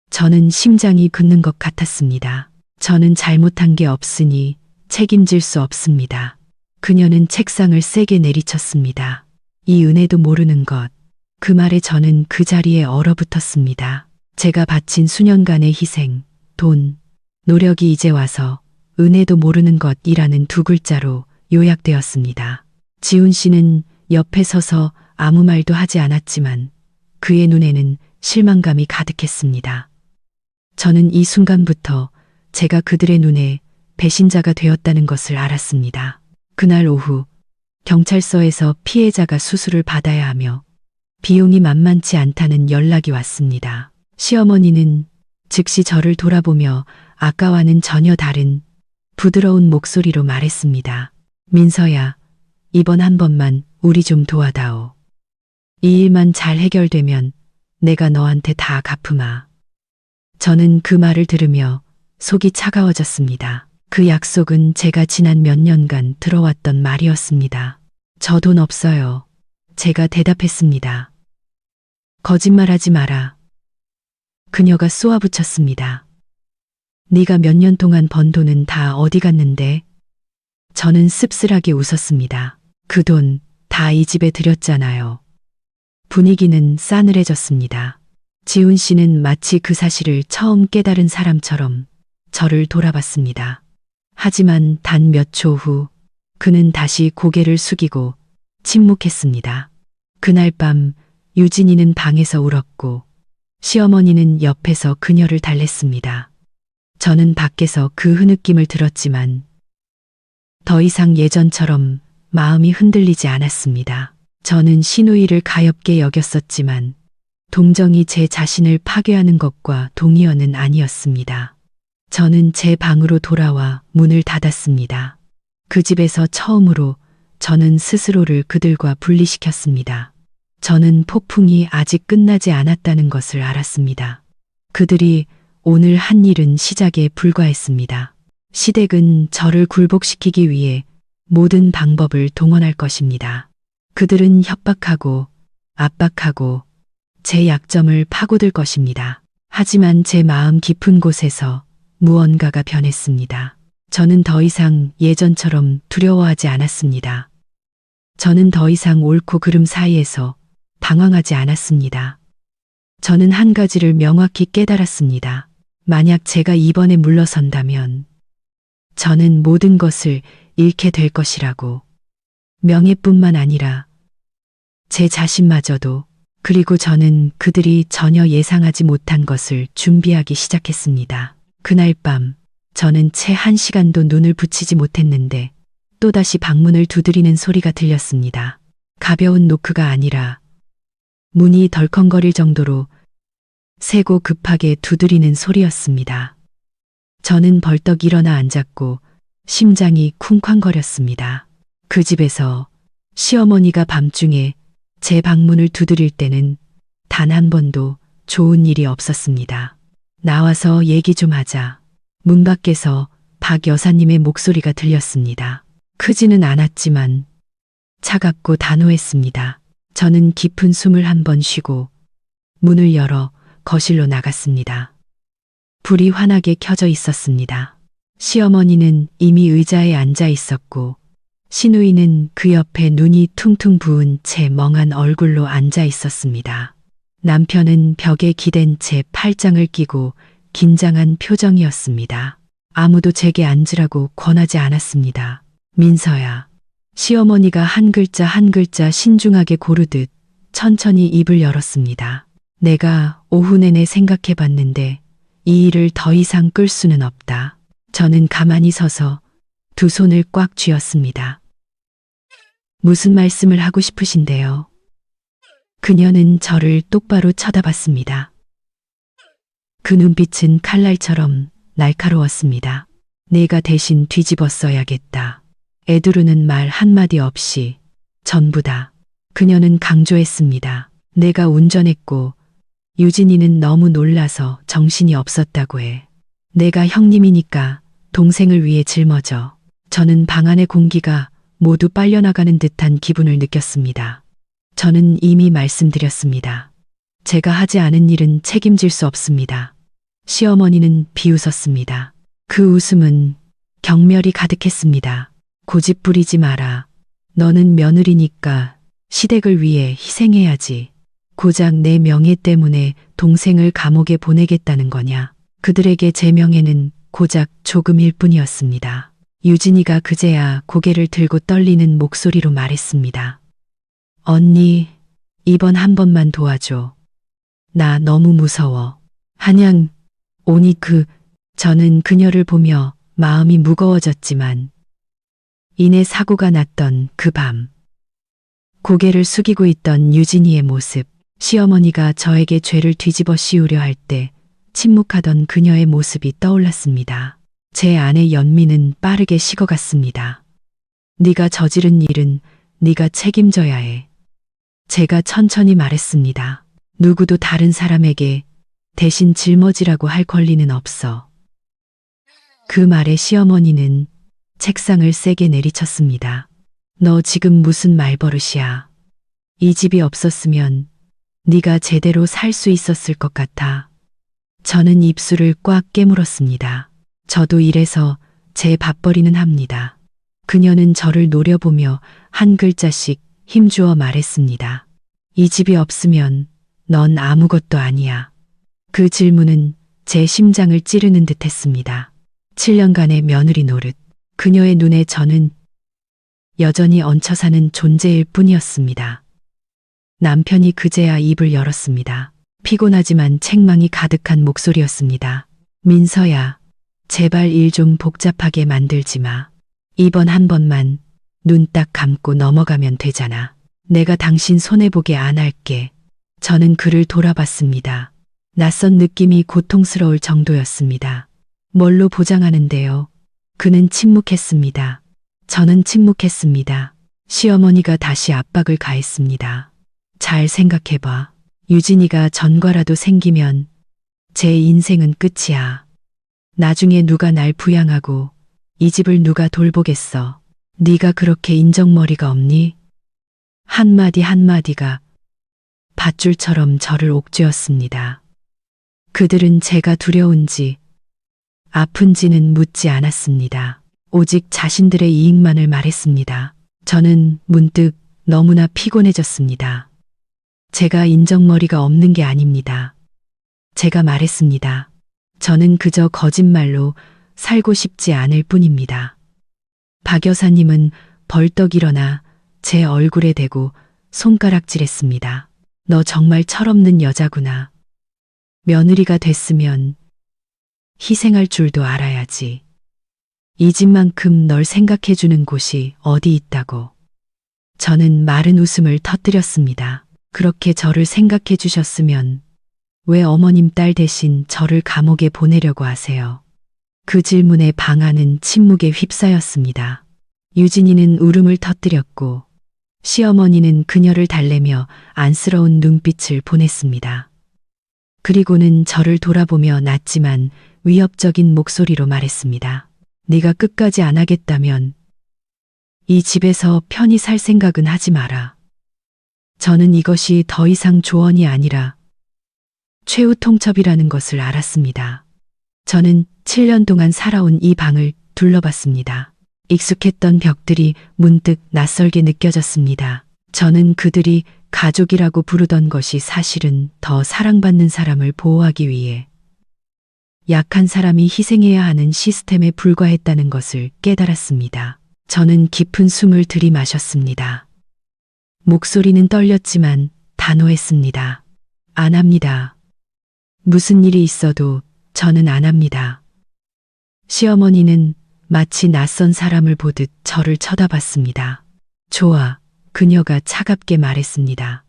저는 심장이 굳는 것 같았습니다. 저는 잘못한 게 없으니 책임질 수 없습니다. 그녀는 책상을 세게 내리쳤습니다. 이 은혜도 모르는 것. 그 말에 저는 그 자리에 얼어붙었습니다. 제가 바친 수년간의 희생, 돈, 노력이 이제 와서 은혜도 모르는 것이라는 두 글자로 요약되었습니다. 지훈 씨는 옆에 서서 아무 말도 하지 않았지만 그의 눈에는 실망감이 가득했습니다. 저는 이 순간부터 제가 그들의 눈에 배신자가 되었다는 것을 알았습니다. 그날 오후 경찰서에서 피해자가 수술을 받아야 하며 비용이 만만치 않다는 연락이 왔습니다. 시어머니는 즉시 저를 돌아보며 아까와는 전혀 다른 부드러운 목소리로 말했습니다. 민서야, 이번 한 번만 우리 좀 도와다오. 이 일만 잘 해결되면 내가 너한테 다 갚으마. 저는 그 말을 들으며 속이 차가워졌습니다. 그 약속은 제가 지난 몇 년간 들어왔던 말이었습니다. 저 돈 없어요. 제가 대답했습니다. 거짓말하지 마라. 그녀가 쏘아붙였습니다. 네가 몇 년 동안 번 돈은 다 어디 갔는데? 저는 씁쓸하게 웃었습니다. 그 돈 다 이 집에 들였잖아요. 분위기는 싸늘해졌습니다. 지훈 씨는 마치 그 사실을 처음 깨달은 사람처럼 저를 돌아봤습니다. 하지만 단 몇 초 후 그는 다시 고개를 숙이고 침묵했습니다. 그날 밤 유진이는 방에서 울었고 시어머니는 옆에서 그녀를 달랬습니다. 저는 밖에서 그 흐느낌을 들었지만 더 이상 예전처럼 마음이 흔들리지 않았습니다. 저는 시누이를 가엾게 여겼었지만 동정이 제 자신을 파괴하는 것과 동의어는 아니었습니다. 저는 제 방으로 돌아와 문을 닫았습니다. 그 집에서 처음으로 저는 스스로를 그들과 분리시켰습니다. 저는 폭풍이 아직 끝나지 않았다는 것을 알았습니다. 그들이 오늘 한 일은 시작에 불과했습니다. 시댁은 저를 굴복시키기 위해 모든 방법을 동원할 것입니다. 그들은 협박하고 압박하고 제 약점을 파고들 것입니다. 하지만 제 마음 깊은 곳에서 무언가가 변했습니다. 저는 더 이상 예전처럼 두려워하지 않았습니다. 저는 더 이상 옳고 그름 사이에서 방황하지 않았습니다. 저는 한 가지를 명확히 깨달았습니다. 만약 제가 이번에 물러선다면 저는 모든 것을 잃게 될 것이라고. 명예뿐만 아니라 제 자신마저도. 그리고 저는 그들이 전혀 예상하지 못한 것을 준비하기 시작했습니다. 그날 밤 저는 채 1시간도 눈을 붙이지 못했는데 또다시 방문을 두드리는 소리가 들렸습니다. 가벼운 노크가 아니라 문이 덜컹거릴 정도로 세고 급하게 두드리는 소리였습니다. 저는 벌떡 일어나 앉았고 심장이 쿵쾅거렸습니다. 그 집에서 시어머니가 밤중에 제 방문을 두드릴 때는 단 한 번도 좋은 일이 없었습니다. 나와서 얘기 좀 하자. 문 밖에서 박 여사님의 목소리가 들렸습니다. 크지는 않았지만 차갑고 단호했습니다. 저는 깊은 숨을 한 번 쉬고 문을 열어 거실로 나갔습니다. 불이 환하게 켜져 있었습니다. 시어머니는 이미 의자에 앉아 있었고 시누이는 그 옆에 눈이 퉁퉁 부은 채 멍한 얼굴로 앉아 있었습니다. 남편은 벽에 기댄 채 팔짱을 끼고 긴장한 표정이었습니다. 아무도 제게 앉으라고 권하지 않았습니다. 민서야. 시어머니가 한 글자 한 글자 신중하게 고르듯 천천히 입을 열었습니다. 내가 오후 내내 생각해봤는데 이 일을 더 이상 끌 수는 없다. 저는 가만히 서서 두 손을 꽉 쥐었습니다. 무슨 말씀을 하고 싶으신데요? 그녀는 저를 똑바로 쳐다봤습니다. 그 눈빛은 칼날처럼 날카로웠습니다. 내가 대신 뒤집어 써야겠다. 애두르는 말 한마디 없이 전부 다. 그녀는 강조했습니다. 내가 운전했고 유진이는 너무 놀라서 정신이 없었다고 해. 내가 형님이니까 동생을 위해 짊어져. 저는 방 안의 공기가 모두 빨려나가는 듯한 기분을 느꼈습니다. 저는 이미 말씀드렸습니다. 제가 하지 않은 일은 책임질 수 없습니다. 시어머니는 비웃었습니다. 그 웃음은 경멸이 가득했습니다. 고집 부리지 마라. 너는 며느리니까 시댁을 위해 희생해야지. 고작 내 명예 때문에 동생을 감옥에 보내겠다는 거냐. 그들에게 제 명예는 고작 조금일 뿐이었습니다. 유진이가 그제야 고개를 들고 떨리는 목소리로 말했습니다. 언니, 이번 한 번만 도와줘. 나 너무 무서워. 한양, 오니 저는 그녀를 보며 마음이 무거워졌지만 이내 사고가 났던 그 밤. 고개를 숙이고 있던 유진이의 모습, 시어머니가 저에게 죄를 뒤집어 씌우려 할 때 침묵하던 그녀의 모습이 떠올랐습니다. 제 안의 연민은 빠르게 식어갔습니다. 네가 저지른 일은 네가 책임져야 해. 제가 천천히 말했습니다. 누구도 다른 사람에게 대신 짊어지라고 할 권리는 없어. 그 말에 시어머니는 책상을 세게 내리쳤습니다. 너 지금 무슨 말버릇이야. 이 집이 없었으면 네가 제대로 살 수 있었을 것 같아. 저는 입술을 꽉 깨물었습니다. 저도 이래서 제 밥벌이는 합니다. 그녀는 저를 노려보며 한 글자씩 힘주어 말했습니다. 이 집이 없으면 넌 아무것도 아니야. 그 질문은 제 심장을 찌르는 듯 했습니다. 7년간의 며느리 노릇. 그녀의 눈에 저는 여전히 얹혀 사는 존재일 뿐이었습니다. 남편이 그제야 입을 열었습니다. 피곤하지만 책망이 가득한 목소리였습니다. 민서야, 제발 일 좀 복잡하게 만들지 마. 이번 한 번만 눈 딱 감고 넘어가면 되잖아. 내가 당신 손해보게 안 할게. 저는 그를 돌아봤습니다. 낯선 느낌이 고통스러울 정도였습니다. 뭘로 보장하는데요? 그는 침묵했습니다. 저는 침묵했습니다. 시어머니가 다시 압박을 가했습니다. 잘 생각해봐. 유진이가 전과라도 생기면 제 인생은 끝이야. 나중에 누가 날 부양하고 이 집을 누가 돌보겠어. 네가 그렇게 인정머리가 없니? 한마디 한마디가 밧줄처럼 저를 옥죄었습니다. 그들은 제가 두려운지 아픈지는 묻지 않았습니다. 오직 자신들의 이익만을 말했습니다. 저는 문득 너무나 피곤해졌습니다. 제가 인정머리가 없는 게 아닙니다. 제가 말했습니다. 저는 그저 거짓말로 살고 싶지 않을 뿐입니다. 박 여사님은 벌떡 일어나 제 얼굴에 대고 손가락질했습니다. 너 정말 철없는 여자구나. 며느리가 됐으면 희생할 줄도 알아야지. 이 집만큼 널 생각해주는 곳이 어디 있다고. 저는 마른 웃음을 터뜨렸습니다. 그렇게 저를 생각해 주셨으면 왜 어머님 딸 대신 저를 감옥에 보내려고 하세요? 그 질문에 방아는 침묵에 휩싸였습니다. 유진이는 울음을 터뜨렸고 시어머니는 그녀를 달래며 안쓰러운 눈빛을 보냈습니다. 그리고는 저를 돌아보며 낮지만 위협적인 목소리로 말했습니다. 네가 끝까지 안 하겠다면 이 집에서 편히 살 생각은 하지 마라. 저는 이것이 더 이상 조언이 아니라 최후 통첩이라는 것을 알았습니다. 저는 7년 동안 살아온 이 방을 둘러봤습니다. 익숙했던 벽들이 문득 낯설게 느껴졌습니다. 저는 그들이 가족이라고 부르던 것이 사실은 더 사랑받는 사람을 보호하기 위해 약한 사람이 희생해야 하는 시스템에 불과했다는 것을 깨달았습니다. 저는 깊은 숨을 들이마셨습니다. 목소리는 떨렸지만 단호했습니다. 안 합니다. 무슨 일이 있어도 저는 안 합니다. 시어머니는 마치 낯선 사람을 보듯 저를 쳐다봤습니다. 좋아, 그녀가 차갑게 말했습니다.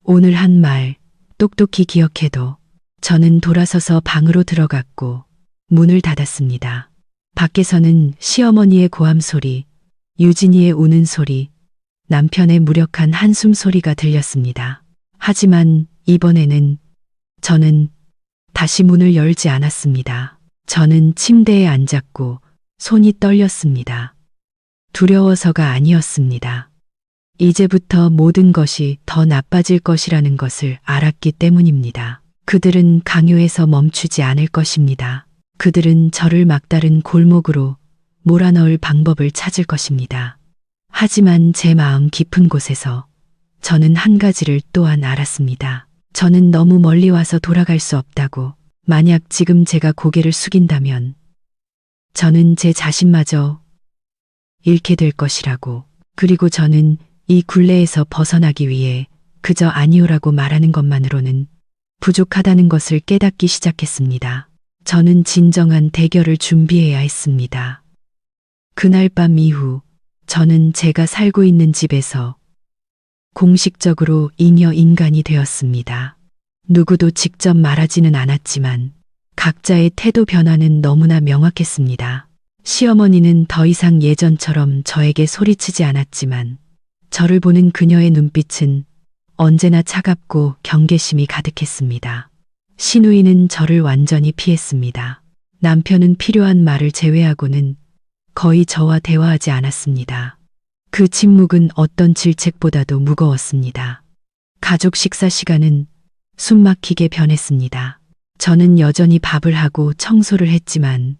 오늘 한 말 똑똑히 기억해도. 저는 돌아서서 방으로 들어갔고 문을 닫았습니다. 밖에서는 시어머니의 고함 소리, 유진이의 우는 소리, 남편의 무력한 한숨 소리가 들렸습니다. 하지만 이번에는 저는 다시 문을 열지 않았습니다. 저는 침대에 앉았고 손이 떨렸습니다. 두려워서가 아니었습니다. 이제부터 모든 것이 더 나빠질 것이라는 것을 알았기 때문입니다. 그들은 강요해서 멈추지 않을 것입니다. 그들은 저를 막다른 골목으로 몰아넣을 방법을 찾을 것입니다. 하지만 제 마음 깊은 곳에서 저는 한 가지를 또한 알았습니다. 저는 너무 멀리 와서 돌아갈 수 없다고. 만약 지금 제가 고개를 숙인다면 저는 제 자신마저 잃게 될 것이라고. 그리고 저는 이 굴레에서 벗어나기 위해 그저 아니오라고 말하는 것만으로는 부족하다는 것을 깨닫기 시작했습니다. 저는 진정한 대결을 준비해야 했습니다. 그날 밤 이후 저는 제가 살고 있는 집에서 공식적으로 잉여 인간이 되었습니다. 누구도 직접 말하지는 않았지만 각자의 태도 변화는 너무나 명확했습니다. 시어머니는 더 이상 예전처럼 저에게 소리치지 않았지만 저를 보는 그녀의 눈빛은 언제나 차갑고 경계심이 가득했습니다. 시누이는 저를 완전히 피했습니다. 남편은 필요한 말을 제외하고는 거의 저와 대화하지 않았습니다. 그 침묵은 어떤 질책보다도 무거웠습니다. 가족 식사 시간은 숨막히게 변했습니다. 저는 여전히 밥을 하고 청소를 했지만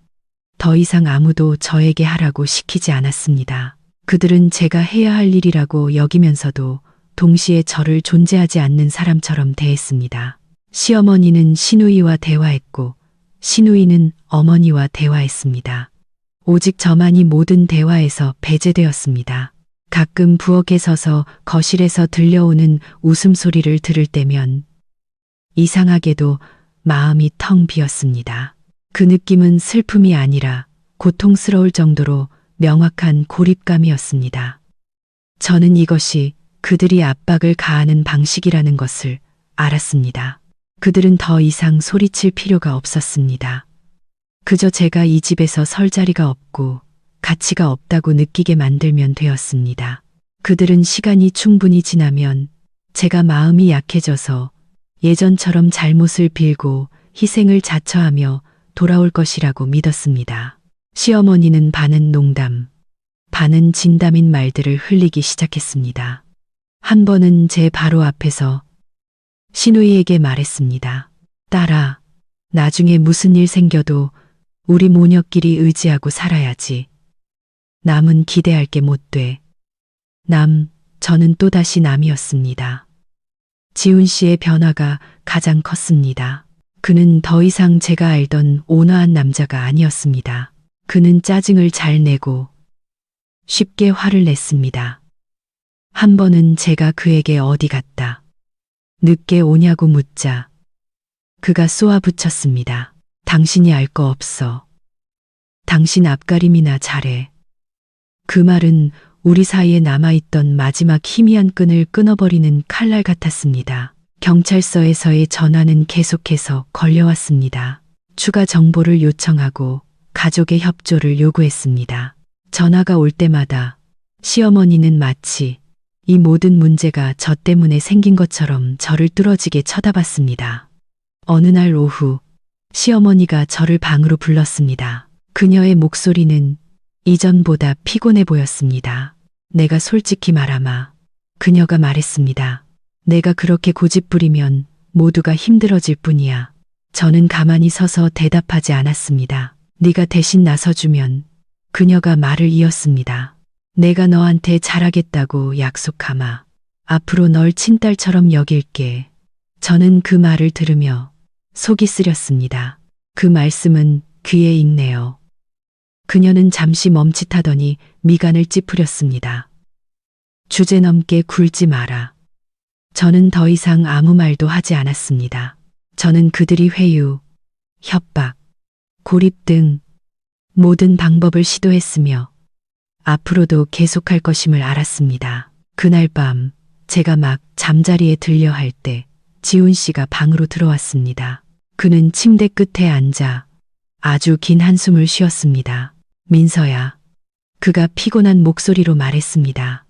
더 이상 아무도 저에게 하라고 시키지 않았습니다. 그들은 제가 해야 할 일이라고 여기면서도 동시에 저를 존재하지 않는 사람처럼 대했습니다. 시어머니는 시누이와 대화했고 시누이는 어머니와 대화했습니다. 오직 저만이 모든 대화에서 배제되었습니다. 가끔 부엌에 서서 거실에서 들려오는 웃음소리를 들을 때면 이상하게도 마음이 텅 비었습니다. 그 느낌은 슬픔이 아니라 고통스러울 정도로 명확한 고립감이었습니다. 저는 이것이 그들이 압박을 가하는 방식이라는 것을 알았습니다. 그들은 더 이상 소리칠 필요가 없었습니다. 그저 제가 이 집에서 설 자리가 없고 가치가 없다고 느끼게 만들면 되었습니다. 그들은 시간이 충분히 지나면 제가 마음이 약해져서 예전처럼 잘못을 빌고 희생을 자처하며 돌아올 것이라고 믿었습니다. 시어머니는 반은 농담, 반은 진담인 말들을 흘리기 시작했습니다. 한 번은 제 바로 앞에서 시누이에게 말했습니다. 딸아, 나중에 무슨 일 생겨도 우리 모녀끼리 의지하고 살아야지. 남은 기대할 게 못 돼. 저는 또다시 남이었습니다. 지훈 씨의 변화가 가장 컸습니다. 그는 더 이상 제가 알던 온화한 남자가 아니었습니다. 그는 짜증을 잘 내고 쉽게 화를 냈습니다. 한 번은 제가 그에게 어디 갔다 늦게 오냐고 묻자 그가 쏘아붙였습니다. 당신이 알 거 없어. 당신 앞가림이나 잘해. 그 말은 우리 사이에 남아있던 마지막 희미한 끈을 끊어버리는 칼날 같았습니다. 경찰서에서의 전화는 계속해서 걸려왔습니다. 추가 정보를 요청하고 가족의 협조를 요구했습니다. 전화가 올 때마다 시어머니는 마치 이 모든 문제가 저 때문에 생긴 것처럼 저를 뚫어지게 쳐다봤습니다. 어느 날 오후 시어머니가 저를 방으로 불렀습니다. 그녀의 목소리는 이전보다 피곤해 보였습니다. 내가 솔직히 말하마. 그녀가 말했습니다. 내가 그렇게 고집부리면 모두가 힘들어질 뿐이야. 저는 가만히 서서 대답하지 않았습니다. 네가 대신 나서주면 그녀가 말을 이었습니다. 내가 너한테 잘하겠다고 약속하마. 앞으로 널 친딸처럼 여길게. 저는 그 말을 들으며 속이 쓰렸습니다. 그 말씀은 귀에 익네요. 그녀는 잠시 멈칫하더니 미간을 찌푸렸습니다. 주제넘게 굴지 마라. 저는 더 이상 아무 말도 하지 않았습니다. 저는 그들이 회유, 협박, 고립 등 모든 방법을 시도했으며 앞으로도 계속할 것임을 알았습니다. 그날 밤 제가 막 잠자리에 들려 할 때 지훈 씨가 방으로 들어왔습니다. 그는 침대 끝에 앉아 아주 긴 한숨을 쉬었습니다. 민서야. 그가 피곤한 목소리로 말했습니다.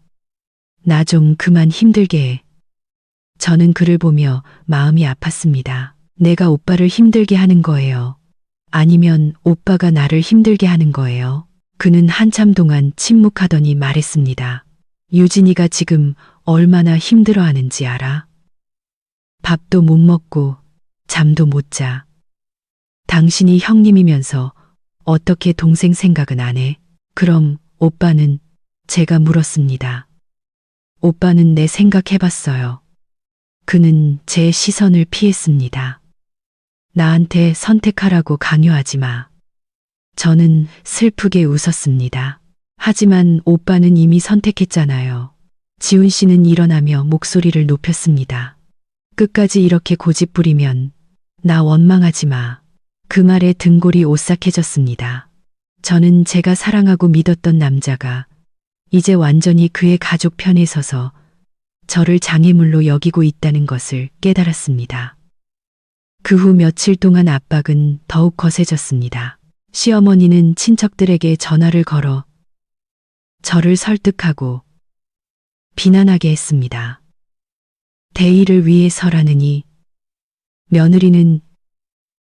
나 좀 그만 힘들게 해. 저는 그를 보며 마음이 아팠습니다. 내가 오빠를 힘들게 하는 거예요. 아니면 오빠가 나를 힘들게 하는 거예요. 그는 한참 동안 침묵하더니 말했습니다. 유진이가 지금 얼마나 힘들어하는지 알아? 밥도 못 먹고 잠도 못 자. 당신이 형님이면서 어떻게 동생 생각은 안 해? 그럼 오빠는? 제가 물었습니다. 오빠는 내 생각해봤어요. 그는 제 시선을 피했습니다. 나한테 선택하라고 강요하지 마. 저는 슬프게 웃었습니다. 하지만 오빠는 이미 선택했잖아요. 지훈 씨는 일어나며 목소리를 높였습니다. 끝까지 이렇게 고집부리면 나 원망하지 마. 그 말에 등골이 오싹해졌습니다. 저는 제가 사랑하고 믿었던 남자가 이제 완전히 그의 가족 편에 서서 저를 장애물로 여기고 있다는 것을 깨달았습니다. 그 후 며칠 동안 압박은 더욱 거세졌습니다. 시어머니는 친척들에게 전화를 걸어 저를 설득하고 비난하게 했습니다. 대의를 위해서라느니, 며느리는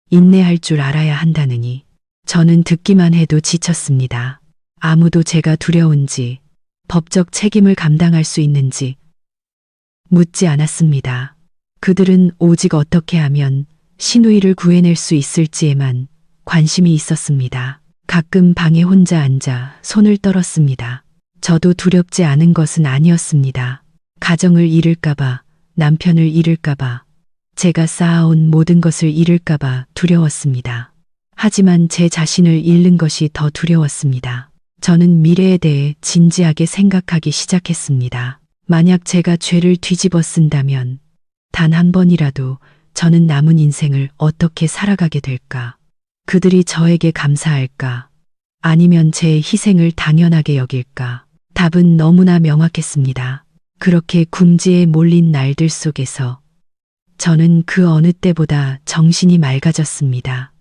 인내할 줄 알아야 한다느니, 저는 듣기만 해도 지쳤습니다. 아무도 제가 두려운지, 법적 책임을 감당할 수 있는지 묻지 않았습니다. 그들은 오직 어떻게 하면 시누이를 구해낼 수 있을지에만 관심이 있었습니다. 가끔 방에 혼자 앉아 손을 떨었습니다. 저도 두렵지 않은 것은 아니었습니다. 가정을 잃을까봐, 남편을 잃을까봐, 제가 쌓아온 모든 것을 잃을까봐 두려웠습니다. 하지만 제 자신을 잃는 것이 더 두려웠습니다. 저는 미래에 대해 진지하게 생각하기 시작했습니다. 만약 제가 죄를 뒤집어 쓴다면 단 한 번이라도 저는 남은 인생을 어떻게 살아가게 될까? 그들이 저에게 감사할까? 아니면 제 희생을 당연하게 여길까? 답은 너무나 명확했습니다. 그렇게 궁지에 몰린 날들 속에서 저는 그 어느 때보다 정신이 맑아졌습니다.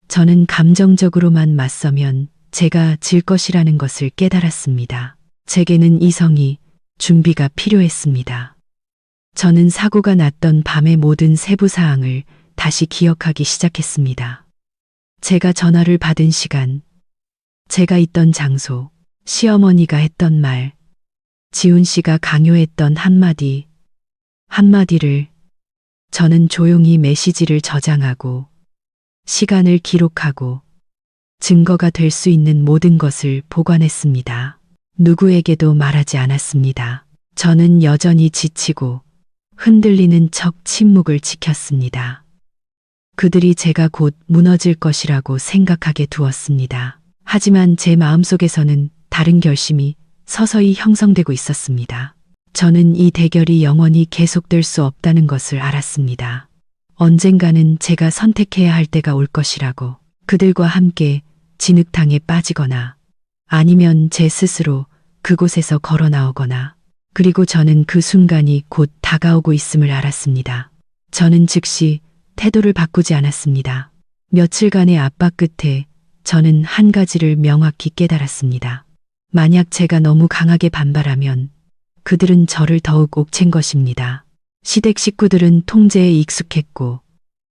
저는 감정적으로만 맞서면 제가 질 것이라는 것을 깨달았습니다. 제게는 이성이, 준비가 필요했습니다. 저는 사고가 났던 밤의 모든 세부 사항을 다시 기억하기 시작했습니다. 제가 전화를 받은 시간, 제가 있던 장소, 시어머니가 했던 말, 지훈 씨가 강요했던 한마디를 저는 조용히 메시지를 저장하고 시간을 기록하고 증거가 될 수 있는 모든 것을 보관했습니다. 누구에게도 말하지 않았습니다. 저는 여전히 지치고 흔들리는 척 침묵을 지켰습니다. 그들이 제가 곧 무너질 것이라고 생각하게 두었습니다. 하지만 제 마음속에서는 다른 결심이 서서히 형성되고 있었습니다. 저는 이 대결이 영원히 계속될 수 없다는 것을 알았습니다. 언젠가는 제가 선택해야 할 때가 올 것이라고. 그들과 함께 진흙탕에 빠지거나 아니면 제 스스로 그곳에서 걸어 나오거나, 그리고 저는 그 순간이 곧 다가오고 있음을 알았습니다. 저는 즉시 태도를 바꾸지 않았습니다. 며칠간의 압박 끝에 저는 한 가지를 명확히 깨달았습니다. 만약 제가 너무 강하게 반발하면 그들은 저를 더욱 옥챈 것입니다. 시댁 식구들은 통제에 익숙했고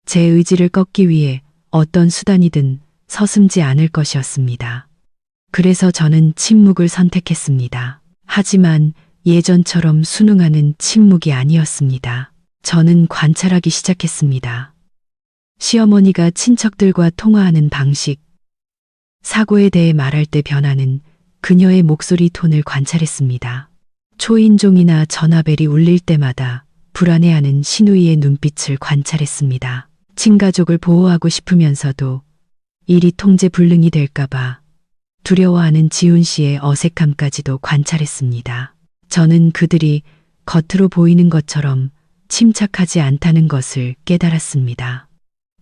제 의지를 꺾기 위해 어떤 수단이든 서슴지 않을 것이었습니다. 그래서 저는 침묵을 선택했습니다. 하지만 예전처럼 순응하는 침묵이 아니었습니다. 저는 관찰하기 시작했습니다. 시어머니가 친척들과 통화하는 방식, 사고에 대해 말할 때 변하는 그녀의 목소리 톤을 관찰했습니다. 초인종이나 전화벨이 울릴 때마다 불안해하는 시누이의 눈빛을 관찰했습니다. 친가족을 보호하고 싶으면서도 일이 통제 불능이 될까봐 두려워하는 지훈 씨의 어색함까지도 관찰했습니다. 저는 그들이 겉으로 보이는 것처럼 침착하지 않다는 것을 깨달았습니다.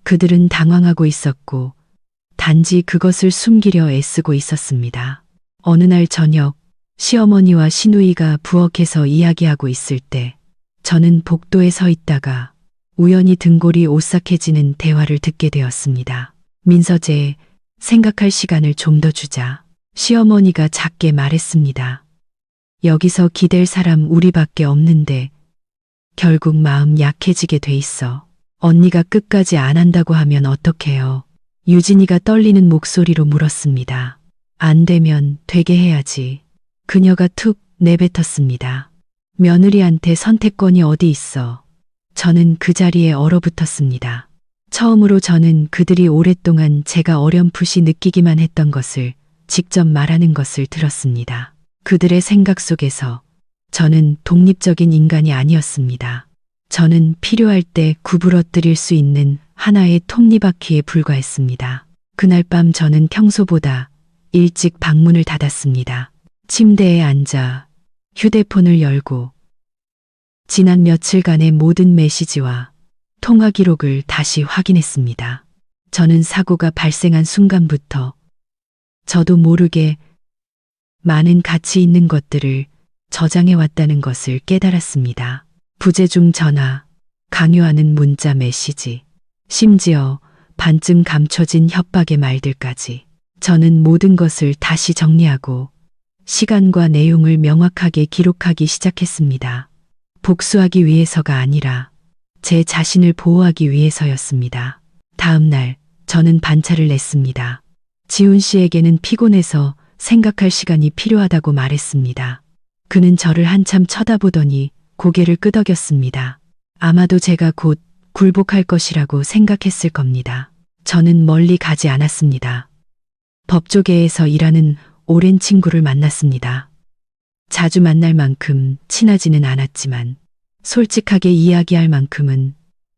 그들은 당황하고 있었고 단지 그것을 숨기려 애쓰고 있었습니다. 어느 날 저녁, 시어머니와 시누이가 부엌에서 이야기하고 있을 때 저는 복도에 서 있다가 우연히 등골이 오싹해지는 대화를 듣게 되었습니다. 민서재, 생각할 시간을 좀 더 주자. 시어머니가 작게 말했습니다. 여기서 기댈 사람 우리밖에 없는데 결국 마음 약해지게 돼 있어. 언니가 끝까지 안 한다고 하면 어떡해요? 유진이가 떨리는 목소리로 물었습니다. 안 되면 되게 해야지. 그녀가 툭 내뱉었습니다. 며느리한테 선택권이 어디 있어. 저는 그 자리에 얼어붙었습니다. 처음으로 저는 그들이 오랫동안 제가 어렴풋이 느끼기만 했던 것을 직접 말하는 것을 들었습니다. 그들의 생각 속에서 저는 독립적인 인간이 아니었습니다. 저는 필요할 때 구부러뜨릴 수 있는 하나의 톱니바퀴에 불과했습니다. 그날 밤 저는 평소보다 일찍 방문을 닫았습니다. 침대에 앉아 휴대폰을 열고 지난 며칠간의 모든 메시지와 통화 기록을 다시 확인했습니다. 저는 사고가 발생한 순간부터 저도 모르게 많은 가치 있는 것들을 저장해 왔다는 것을 깨달았습니다. 부재중 전화, 강요하는 문자 메시지, 심지어 반쯤 감춰진 협박의 말들까지. 저는 모든 것을 다시 정리하고 시간과 내용을 명확하게 기록하기 시작했습니다. 복수하기 위해서가 아니라 제 자신을 보호하기 위해서였습니다. 다음 날 저는 반차를 냈습니다. 지훈 씨에게는 피곤해서 생각할 시간이 필요하다고 말했습니다. 그는 저를 한참 쳐다보더니 고개를 끄덕였습니다. 아마도 제가 곧 굴복할 것이라고 생각했을 겁니다. 저는 멀리 가지 않았습니다. 법조계에서 일하는 오랜 친구를 만났습니다. 자주 만날 만큼 친하지는 않았지만 솔직하게 이야기할 만큼은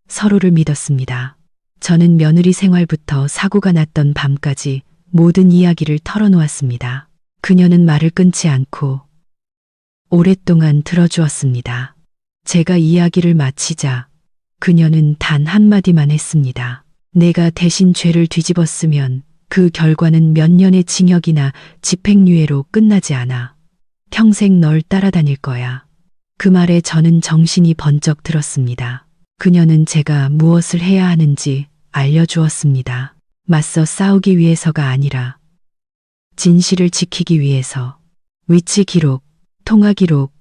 서로를 믿었습니다. 저는 며느리 생활부터 사고가 났던 밤까지 모든 이야기를 털어놓았습니다. 그녀는 말을 끊지 않고 오랫동안 들어주었습니다. 제가 이야기를 마치자 그녀는 단 한마디만 했습니다. 내가 대신 죄를 뒤집었으면 그 결과는 몇 년의 징역이나 집행유예로 끝나지 않아. 평생 널 따라다닐 거야. 그 말에 저는 정신이 번쩍 들었습니다. 그녀는 제가 무엇을 해야 하는지 알려주었습니다. 맞서 싸우기 위해서가 아니라 진실을 지키기 위해서. 위치 기록, 통화 기록,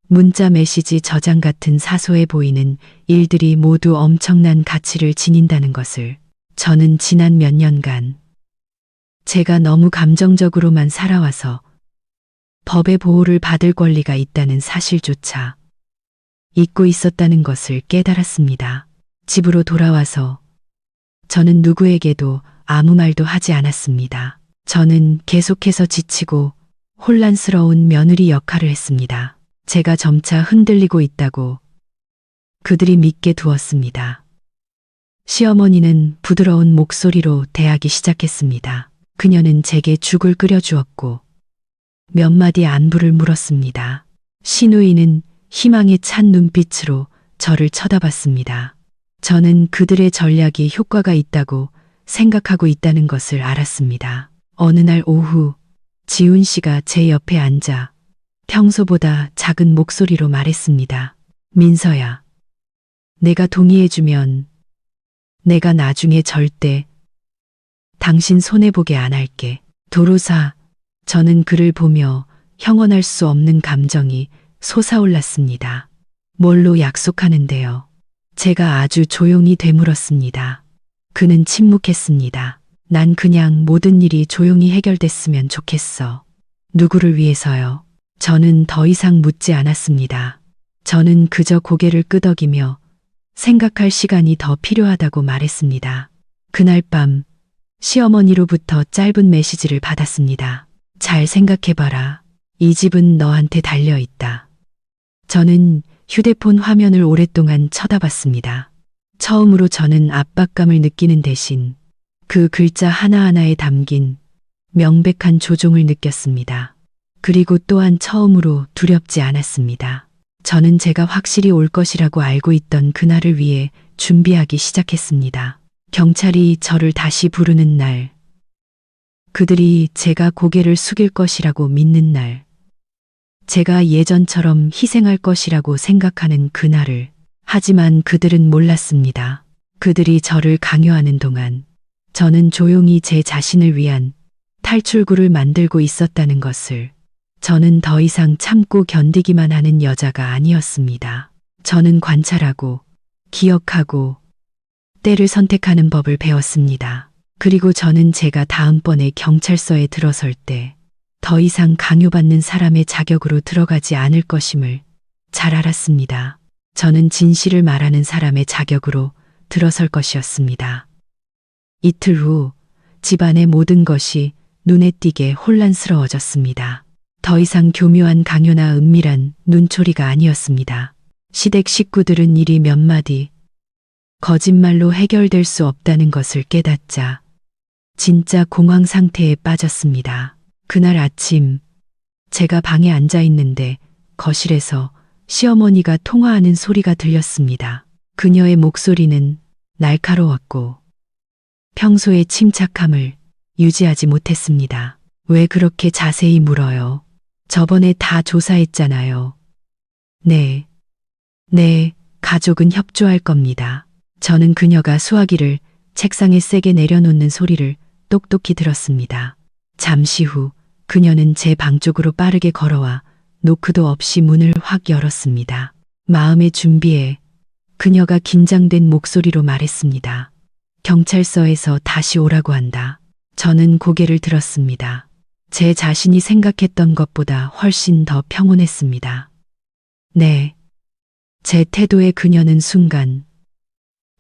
문자 메시지 저장 같은 사소해 보이는 일들이 모두 엄청난 가치를 지닌다는 것을 저는 지난 몇 년간 제가 너무 감정적으로만 살아와서 법의 보호를 받을 권리가 있다는 사실조차 잊고 있었다는 것을 깨달았습니다. 집으로 돌아와서 저는 누구에게도 아무 말도 하지 않았습니다. 저는 계속해서 지치고 혼란스러운 며느리 역할을 했습니다. 제가 점차 흔들리고 있다고 그들이 믿게 두었습니다. 시어머니는 부드러운 목소리로 대하기 시작했습니다. 그녀는 제게 죽을 끓여주었고 몇 마디 안부를 물었습니다. 시누이는 희망에 찬 눈빛으로 저를 쳐다봤습니다. 저는 그들의 전략이 효과가 있다고 생각하고 있다는 것을 알았습니다. 어느 날 오후 지훈 씨가 제 옆에 앉아 평소보다 작은 목소리로 말했습니다. 민서야, 내가 동의해주면 내가 나중에 절대 당신 손해보게 안 할게. 도로사, 저는 그를 보며 형언할 수 없는 감정이 솟아올랐습니다. 뭘로 약속하는데요? 제가 아주 조용히 되물었습니다. 그는 침묵했습니다. 난 그냥 모든 일이 조용히 해결됐으면 좋겠어. 누구를 위해서요? 저는 더 이상 묻지 않았습니다. 저는 그저 고개를 끄덕이며 생각할 시간이 더 필요하다고 말했습니다. 그날 밤 시어머니로부터 짧은 메시지를 받았습니다. 잘 생각해봐라. 이 집은 너한테 달려있다. 저는 휴대폰 화면을 오랫동안 쳐다봤습니다. 처음으로 저는 압박감을 느끼는 대신 그 글자 하나하나에 담긴 명백한 조종을 느꼈습니다. 그리고 또한 처음으로 두렵지 않았습니다. 저는 제가 확실히 올 것이라고 알고 있던 그날을 위해 준비하기 시작했습니다. 경찰이 저를 다시 부르는 날, 그들이 제가 고개를 숙일 것이라고 믿는 날, 제가 예전처럼 희생할 것이라고 생각하는 그날을. 하지만 그들은 몰랐습니다. 그들이 저를 강요하는 동안 저는 조용히 제 자신을 위한 탈출구를 만들고 있었다는 것을. 저는 더 이상 참고 견디기만 하는 여자가 아니었습니다. 저는 관찰하고 기억하고 때를 선택하는 법을 배웠습니다. 그리고 저는 제가 다음번에 경찰서에 들어설 때 더 이상 강요받는 사람의 자격으로 들어가지 않을 것임을 잘 알았습니다. 저는 진실을 말하는 사람의 자격으로 들어설 것이었습니다. 이틀 후 집안의 모든 것이 눈에 띄게 혼란스러워졌습니다. 더 이상 교묘한 강요나 은밀한 눈초리가 아니었습니다. 시댁 식구들은 일이 몇 마디 거짓말로 해결될 수 없다는 것을 깨닫자 진짜 공황 상태에 빠졌습니다. 그날 아침 제가 방에 앉아 있는데 거실에서 시어머니가 통화하는 소리가 들렸습니다. 그녀의 목소리는 날카로웠고 평소의 침착함을 유지하지 못했습니다. 왜 그렇게 자세히 물어요? 저번에 다 조사했잖아요. 네, 가족은 협조할 겁니다. 저는 그녀가 수화기를 책상에 세게 내려놓는 소리를 똑똑히 들었습니다. 잠시 후 그녀는 제 방 쪽으로 빠르게 걸어와 노크도 없이 문을 확 열었습니다. 마음의 준비에 그녀가 긴장된 목소리로 말했습니다. 경찰서에서 다시 오라고 한다. 저는 고개를 들었습니다. 제 자신이 생각했던 것보다 훨씬 더 평온했습니다. 네. 제 태도에 그녀는 순간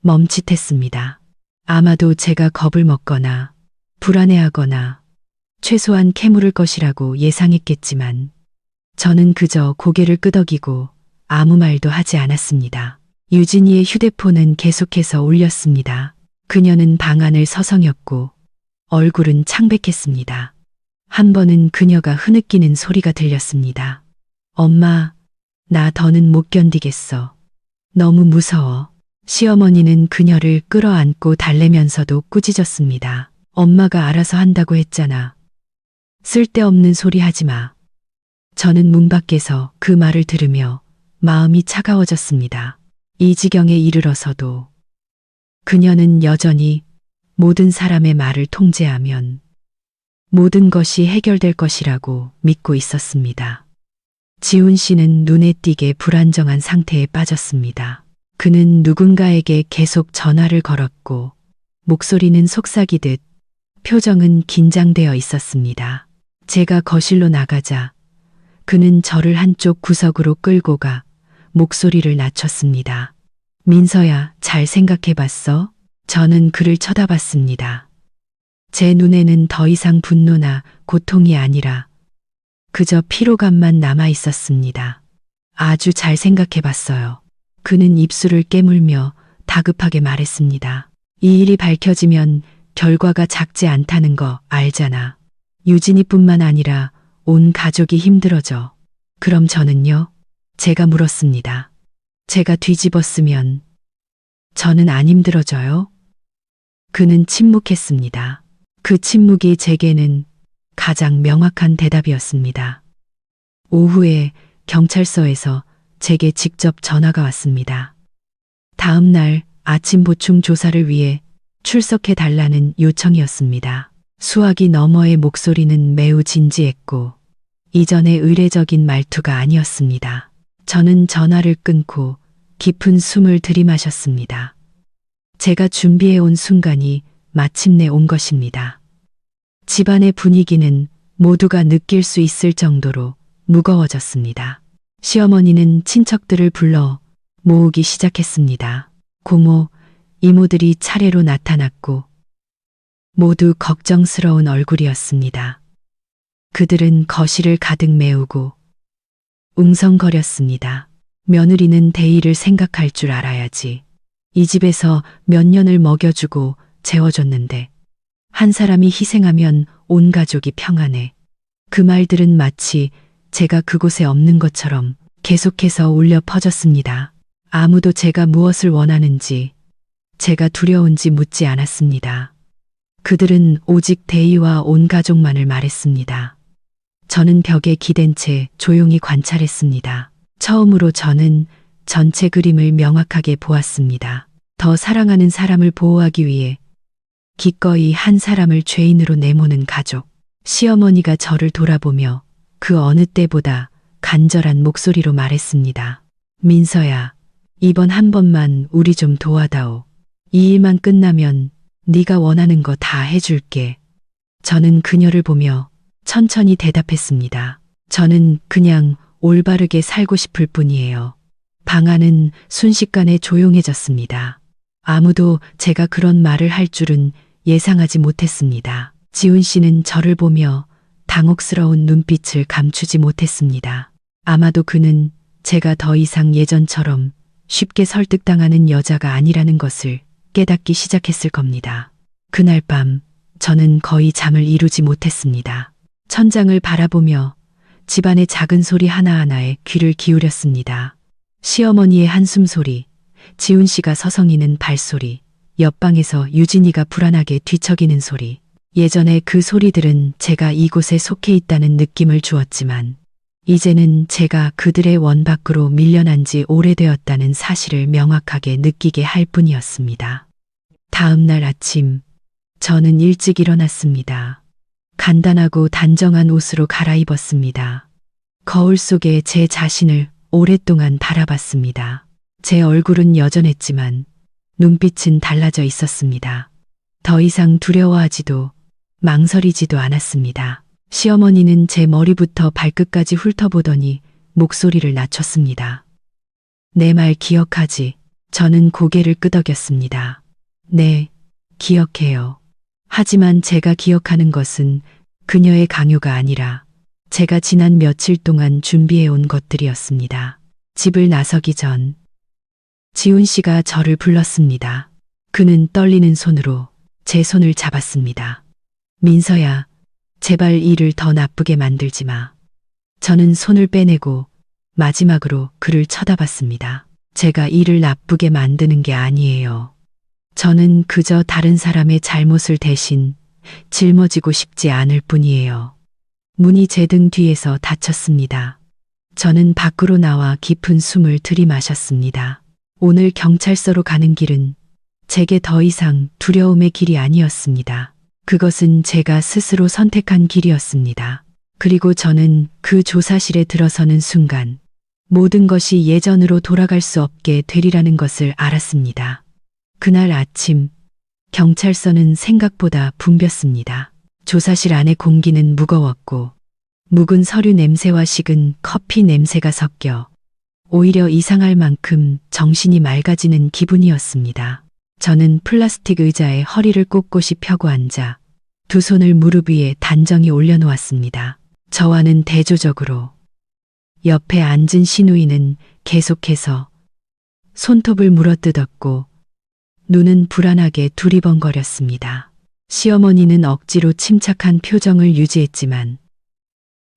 멈칫했습니다. 아마도 제가 겁을 먹거나 불안해하거나 최소한 캐물을 것이라고 예상했겠지만 저는 그저 고개를 끄덕이고 아무 말도 하지 않았습니다. 유진이의 휴대폰은 계속해서 울렸습니다. 그녀는 방 안을 서성였고 얼굴은 창백했습니다. 한 번은 그녀가 흐느끼는 소리가 들렸습니다. 엄마, 나 더는 못 견디겠어. 너무 무서워. 시어머니는 그녀를 끌어안고 달래면서도 꾸짖었습니다. 엄마가 알아서 한다고 했잖아. 쓸데없는 소리 하지 마. 저는 문 밖에서 그 말을 들으며 마음이 차가워졌습니다. 이 지경에 이르러서도 그녀는 여전히 모든 사람의 말을 통제하면 모든 것이 해결될 것이라고 믿고 있었습니다. 지훈 씨는 눈에 띄게 불안정한 상태에 빠졌습니다. 그는 누군가에게 계속 전화를 걸었고 목소리는 속삭이듯 표정은 긴장되어 있었습니다. 제가 거실로 나가자 그는 저를 한쪽 구석으로 끌고 가 목소리를 낮췄습니다. 민서야, 잘 생각해봤어? 저는 그를 쳐다봤습니다. 제 눈에는 더 이상 분노나 고통이 아니라 그저 피로감만 남아 있었습니다. 아주 잘 생각해봤어요. 그는 입술을 깨물며 다급하게 말했습니다. 이 일이 밝혀지면 결과가 작지 않다는 거 알잖아. 유진이뿐만 아니라 온 가족이 힘들어져. 그럼 저는요? 제가 물었습니다. 제가 뒤집었으면 저는 안 힘들어져요? 그는 침묵했습니다. 그 침묵이 제게는 가장 명확한 대답이었습니다. 오후에 경찰서에서 제게 직접 전화가 왔습니다. 다음 날 아침 보충 조사를 위해 출석해 달라는 요청이었습니다. 수화기 너머의 목소리는 매우 진지했고 이전의 의례적인 말투가 아니었습니다. 저는 전화를 끊고 깊은 숨을 들이마셨습니다. 제가 준비해온 순간이 마침내 온 것입니다. 집안의 분위기는 모두가 느낄 수 있을 정도로 무거워졌습니다. 시어머니는 친척들을 불러 모으기 시작했습니다. 고모, 이모들이 차례로 나타났고 모두 걱정스러운 얼굴이었습니다. 그들은 거실을 가득 메우고 웅성거렸습니다. 며느리는 대의를 생각할 줄 알아야지. 이 집에서 몇 년을 먹여주고 재워줬는데 한 사람이 희생하면 온 가족이 평안해. 그 말들은 마치 제가 그곳에 없는 것처럼 계속해서 울려 퍼졌습니다. 아무도 제가 무엇을 원하는지, 제가 두려운지 묻지 않았습니다. 그들은 오직 대의와 온 가족만을 말했습니다. 저는 벽에 기댄 채 조용히 관찰했습니다. 처음으로 저는 전체 그림을 명확하게 보았습니다. 더 사랑하는 사람을 보호하기 위해 기꺼이 한 사람을 죄인으로 내모는 가족. 시어머니가 저를 돌아보며 그 어느 때보다 간절한 목소리로 말했습니다. 민서야, 이번 한 번만 우리 좀 도와다오. 이 일만 끝나면 네가 원하는 거 다 해줄게. 저는 그녀를 보며 천천히 대답했습니다. 저는 그냥 올바르게 살고 싶을 뿐이에요. 방 안은 순식간에 조용해졌습니다. 아무도 제가 그런 말을 할 줄은 예상하지 못했습니다. 지훈 씨는 저를 보며 당혹스러운 눈빛을 감추지 못했습니다. 아마도 그는 제가 더 이상 예전처럼 쉽게 설득당하는 여자가 아니라는 것을 깨닫기 시작했을 겁니다. 그날 밤 저는 거의 잠을 이루지 못했습니다. 천장을 바라보며 집안의 작은 소리 하나하나에 귀를 기울였습니다. 시어머니의 한숨 소리, 지훈 씨가 서성이는 발소리, 옆방에서 유진이가 불안하게 뒤척이는 소리. 예전에 그 소리들은 제가 이곳에 속해 있다는 느낌을 주었지만 이제는 제가 그들의 원 밖으로 밀려난 지 오래되었다는 사실을 명확하게 느끼게 할 뿐이었습니다. 다음 날 아침, 저는 일찍 일어났습니다. 간단하고 단정한 옷으로 갈아입었습니다. 거울 속에 제 자신을 오랫동안 바라봤습니다. 제 얼굴은 여전했지만 눈빛은 달라져 있었습니다. 더 이상 두려워하지도 망설이지도 않았습니다. 시어머니는 제 머리부터 발끝까지 훑어보더니 목소리를 낮췄습니다. 내 말 기억하지? 저는 고개를 끄덕였습니다. 네, 기억해요. 하지만 제가 기억하는 것은 그녀의 강요가 아니라 제가 지난 며칠 동안 준비해온 것들이었습니다. 집을 나서기 전 지훈 씨가 저를 불렀습니다. 그는 떨리는 손으로 제 손을 잡았습니다. 민서야, 제발 일을 더 나쁘게 만들지 마. 저는 손을 빼내고 마지막으로 그를 쳐다봤습니다. 제가 일을 나쁘게 만드는 게 아니에요. 저는 그저 다른 사람의 잘못을 대신 짊어지고 싶지 않을 뿐이에요. 문이 제 등 뒤에서 닫혔습니다. 저는 밖으로 나와 깊은 숨을 들이마셨습니다. 오늘 경찰서로 가는 길은 제게 더 이상 두려움의 길이 아니었습니다. 그것은 제가 스스로 선택한 길이었습니다. 그리고 저는 그 조사실에 들어서는 순간 모든 것이 예전으로 돌아갈 수 없게 되리라는 것을 알았습니다. 그날 아침, 경찰서는 생각보다 붐볐습니다. 조사실 안의 공기는 무거웠고 묵은 서류 냄새와 식은 커피 냄새가 섞여 오히려 이상할 만큼 정신이 맑아지는 기분이었습니다. 저는 플라스틱 의자에 허리를 꼿꼿이 펴고 앉아 두 손을 무릎 위에 단정히 올려놓았습니다. 저와는 대조적으로 옆에 앉은 시누이는 계속해서 손톱을 물어뜯었고 눈은 불안하게 두리번거렸습니다. 시어머니는 억지로 침착한 표정을 유지했지만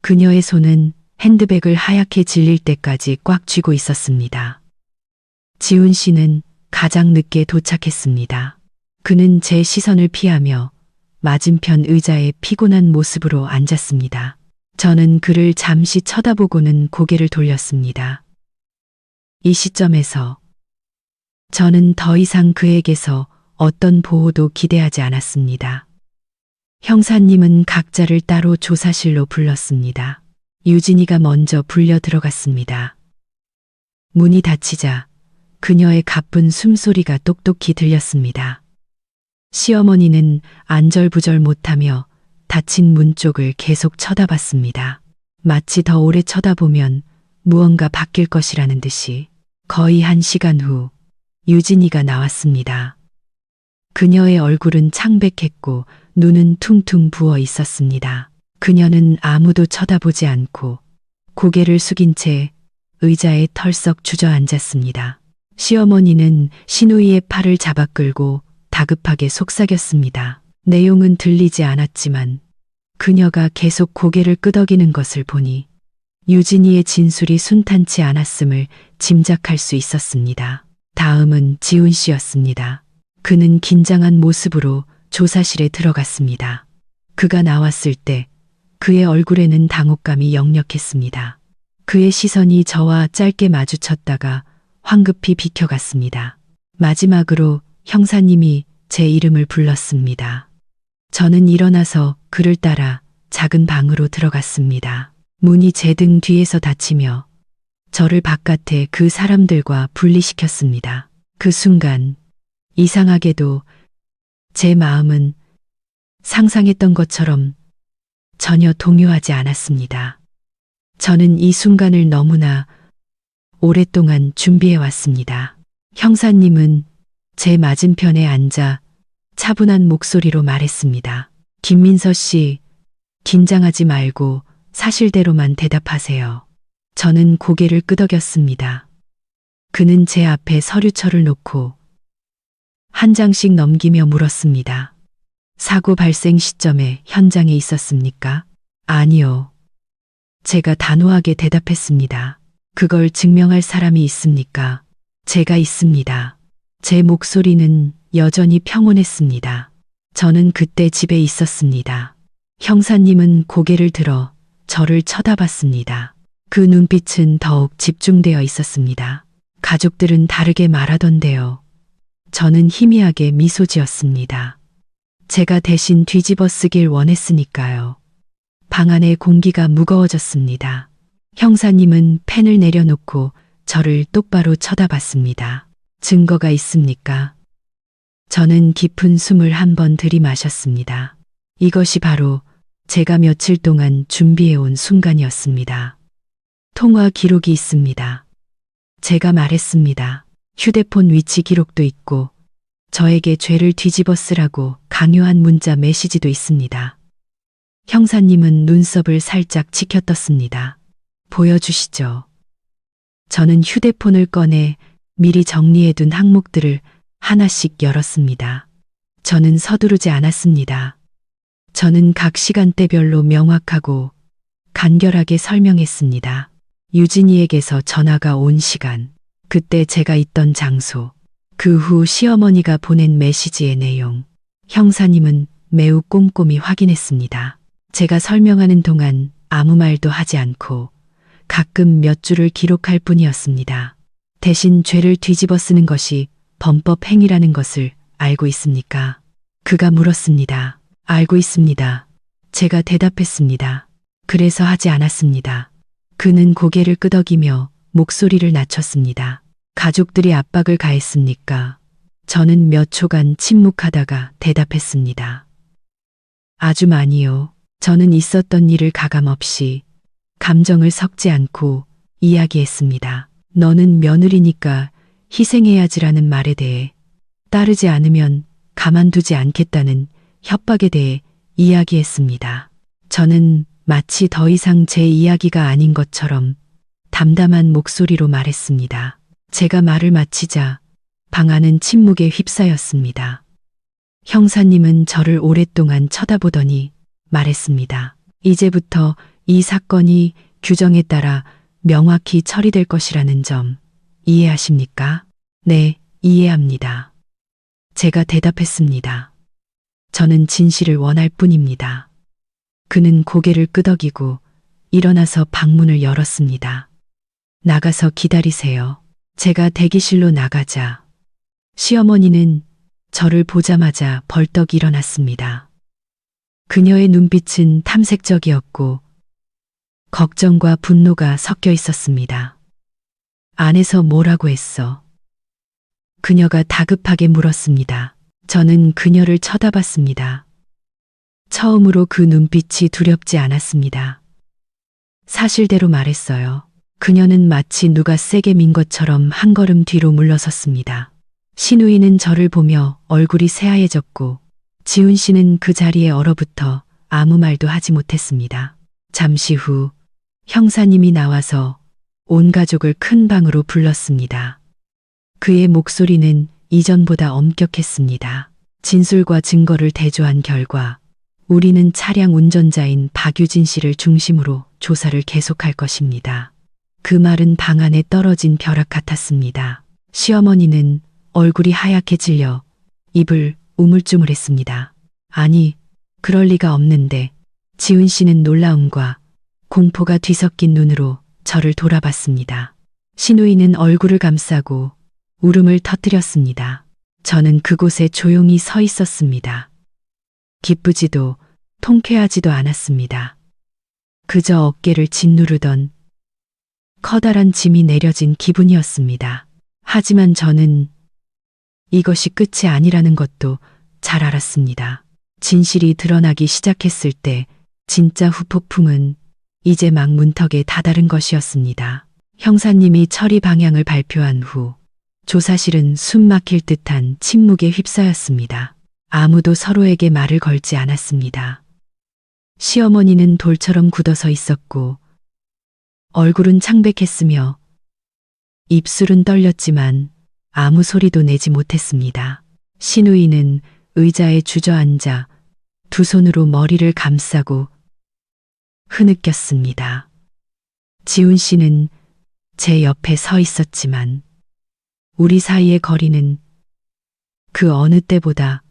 그녀의 손은 핸드백을 하얗게 질릴 때까지 꽉 쥐고 있었습니다. 지훈 씨는 가장 늦게 도착했습니다. 그는 제 시선을 피하며 맞은편 의자에 피곤한 모습으로 앉았습니다. 저는 그를 잠시 쳐다보고는 고개를 돌렸습니다. 이 시점에서 저는 더 이상 그에게서 어떤 보호도 기대하지 않았습니다. 형사님은 각자를 따로 조사실로 불렀습니다. 유진이가 먼저 불려 들어갔습니다. 문이 닫히자 그녀의 가쁜 숨소리가 똑똑히 들렸습니다. 시어머니는 안절부절 못하며 닫힌 문 쪽을 계속 쳐다봤습니다. 마치 더 오래 쳐다보면 무언가 바뀔 것이라는 듯이. 거의 1시간 후 유진이가 나왔습니다. 그녀의 얼굴은 창백했고 눈은 퉁퉁 부어 있었습니다. 그녀는 아무도 쳐다보지 않고 고개를 숙인 채 의자에 털썩 주저앉았습니다. 시어머니는 시누이의 팔을 잡아 끌고 다급하게 속삭였습니다. 내용은 들리지 않았지만 그녀가 계속 고개를 끄덕이는 것을 보니 유진이의 진술이 순탄치 않았음을 짐작할 수 있었습니다. 다음은 지훈 씨였습니다. 그는 긴장한 모습으로 조사실에 들어갔습니다. 그가 나왔을 때 그의 얼굴에는 당혹감이 역력했습니다. 그의 시선이 저와 짧게 마주쳤다가 황급히 비켜갔습니다. 마지막으로 형사님이 제 이름을 불렀습니다. 저는 일어나서 그를 따라 작은 방으로 들어갔습니다. 문이 제 등 뒤에서 닫히며 저를 바깥에 그 사람들과 분리시켰습니다. 그 순간 이상하게도 제 마음은 상상했던 것처럼 전혀 동요하지 않았습니다. 저는 이 순간을 너무나 오랫동안 준비해 왔습니다. 형사님은 제 맞은편에 앉아 차분한 목소리로 말했습니다. 김민서 씨, 긴장하지 말고 사실대로만 대답하세요. 저는 고개를 끄덕였습니다. 그는 제 앞에 서류철을 놓고 한 장씩 넘기며 물었습니다. 사고 발생 시점에 현장에 있었습니까? 아니요. 제가 단호하게 대답했습니다. 그걸 증명할 사람이 있습니까? 제가 있습니다. 제 목소리는 여전히 평온했습니다. 저는 그때 집에 있었습니다. 형사님은 고개를 들어 저를 쳐다봤습니다. 그 눈빛은 더욱 집중되어 있었습니다. 가족들은 다르게 말하던데요. 저는 희미하게 미소 지었습니다. 제가 대신 뒤집어 쓰길 원했으니까요. 방 안의 공기가 무거워졌습니다. 형사님은 펜을 내려놓고 저를 똑바로 쳐다봤습니다. 증거가 있습니까? 저는 깊은 숨을 한 번 들이마셨습니다. 이것이 바로 제가 며칠 동안 준비해온 순간이었습니다. 통화 기록이 있습니다. 제가 말했습니다. 휴대폰 위치 기록도 있고 저에게 죄를 뒤집어 쓰라고 강요한 문자 메시지도 있습니다. 형사님은 눈썹을 살짝 치켜떴습니다. 보여주시죠. 저는 휴대폰을 꺼내 미리 정리해둔 항목들을 하나씩 열었습니다. 저는 서두르지 않았습니다. 저는 각 시간대별로 명확하고 간결하게 설명했습니다. 유진이에게서 전화가 온 시간, 그때 제가 있던 장소, 그 후 시어머니가 보낸 메시지의 내용. 형사님은 매우 꼼꼼히 확인했습니다. 제가 설명하는 동안 아무 말도 하지 않고 가끔 몇 줄을 기록할 뿐이었습니다. 대신 죄를 뒤집어 쓰는 것이 범법 행위라는 것을 알고 있습니까? 그가 물었습니다. 알고 있습니다. 제가 대답했습니다. 그래서 하지 않았습니다. 그는 고개를 끄덕이며 목소리를 낮췄습니다. 가족들이 압박을 가했습니까? 저는 몇 초간 침묵하다가 대답했습니다. 아주 많이요. 저는 있었던 일을 가감없이 감정을 섞지 않고 이야기했습니다. 너는 며느리니까 희생해야지라는 말에 대해, 따르지 않으면 가만두지 않겠다는 협박에 대해 이야기했습니다. 저는 마치 더 이상 제 이야기가 아닌 것처럼 담담한 목소리로 말했습니다. 제가 말을 마치자 방 안은 침묵에 휩싸였습니다. 형사님은 저를 오랫동안 쳐다보더니 말했습니다. 이제부터 이 사건이 규정에 따라 명확히 처리될 것이라는 점 이해하십니까? 네, 이해합니다. 제가 대답했습니다. 저는 진실을 원할 뿐입니다. 그는 고개를 끄덕이고 일어나서 방문을 열었습니다. 나가서 기다리세요. 제가 대기실로 나가자 시어머니는 저를 보자마자 벌떡 일어났습니다. 그녀의 눈빛은 탐색적이었고 걱정과 분노가 섞여 있었습니다. 안에서 뭐라고 했어? 그녀가 다급하게 물었습니다. 저는 그녀를 쳐다봤습니다. 처음으로 그 눈빛이 두렵지 않았습니다. 사실대로 말했어요. 그녀는 마치 누가 세게 민 것처럼 한 걸음 뒤로 물러섰습니다. 신우이는 저를 보며 얼굴이 새하얘졌고 지훈 씨는 그 자리에 얼어붙어 아무 말도 하지 못했습니다. 잠시 후 형사님이 나와서 온 가족을 큰 방으로 불렀습니다. 그의 목소리는 이전보다 엄격했습니다. 진술과 증거를 대조한 결과 우리는 차량 운전자인 박유진 씨를 중심으로 조사를 계속할 것입니다. 그 말은 방 안에 떨어진 벼락 같았습니다. 시어머니는 얼굴이 하얗게 질려 입을 우물쭈물했습니다. 아니, 그럴 리가 없는데. 지훈 씨는 놀라움과 공포가 뒤섞인 눈으로 저를 돌아봤습니다. 신우이는 얼굴을 감싸고 울음을 터뜨렸습니다. 저는 그곳에 조용히 서 있었습니다. 기쁘지도 통쾌하지도 않았습니다. 그저 어깨를 짓누르던 커다란 짐이 내려진 기분이었습니다. 하지만 저는 이것이 끝이 아니라는 것도 잘 알았습니다. 진실이 드러나기 시작했을 때 진짜 후폭풍은 이제 막 문턱에 다다른 것이었습니다. 형사님이 처리 방향을 발표한 후 조사실은 숨 막힐 듯한 침묵에 휩싸였습니다. 아무도 서로에게 말을 걸지 않았습니다. 시어머니는 돌처럼 굳어서 있었고 얼굴은 창백했으며 입술은 떨렸지만 아무 소리도 내지 못했습니다. 신우이는 의자에 주저앉아 두 손으로 머리를 감싸고 흐느꼈습니다. 지훈 씨는 제 옆에 서 있었지만 우리 사이의 거리는 그 어느 때보다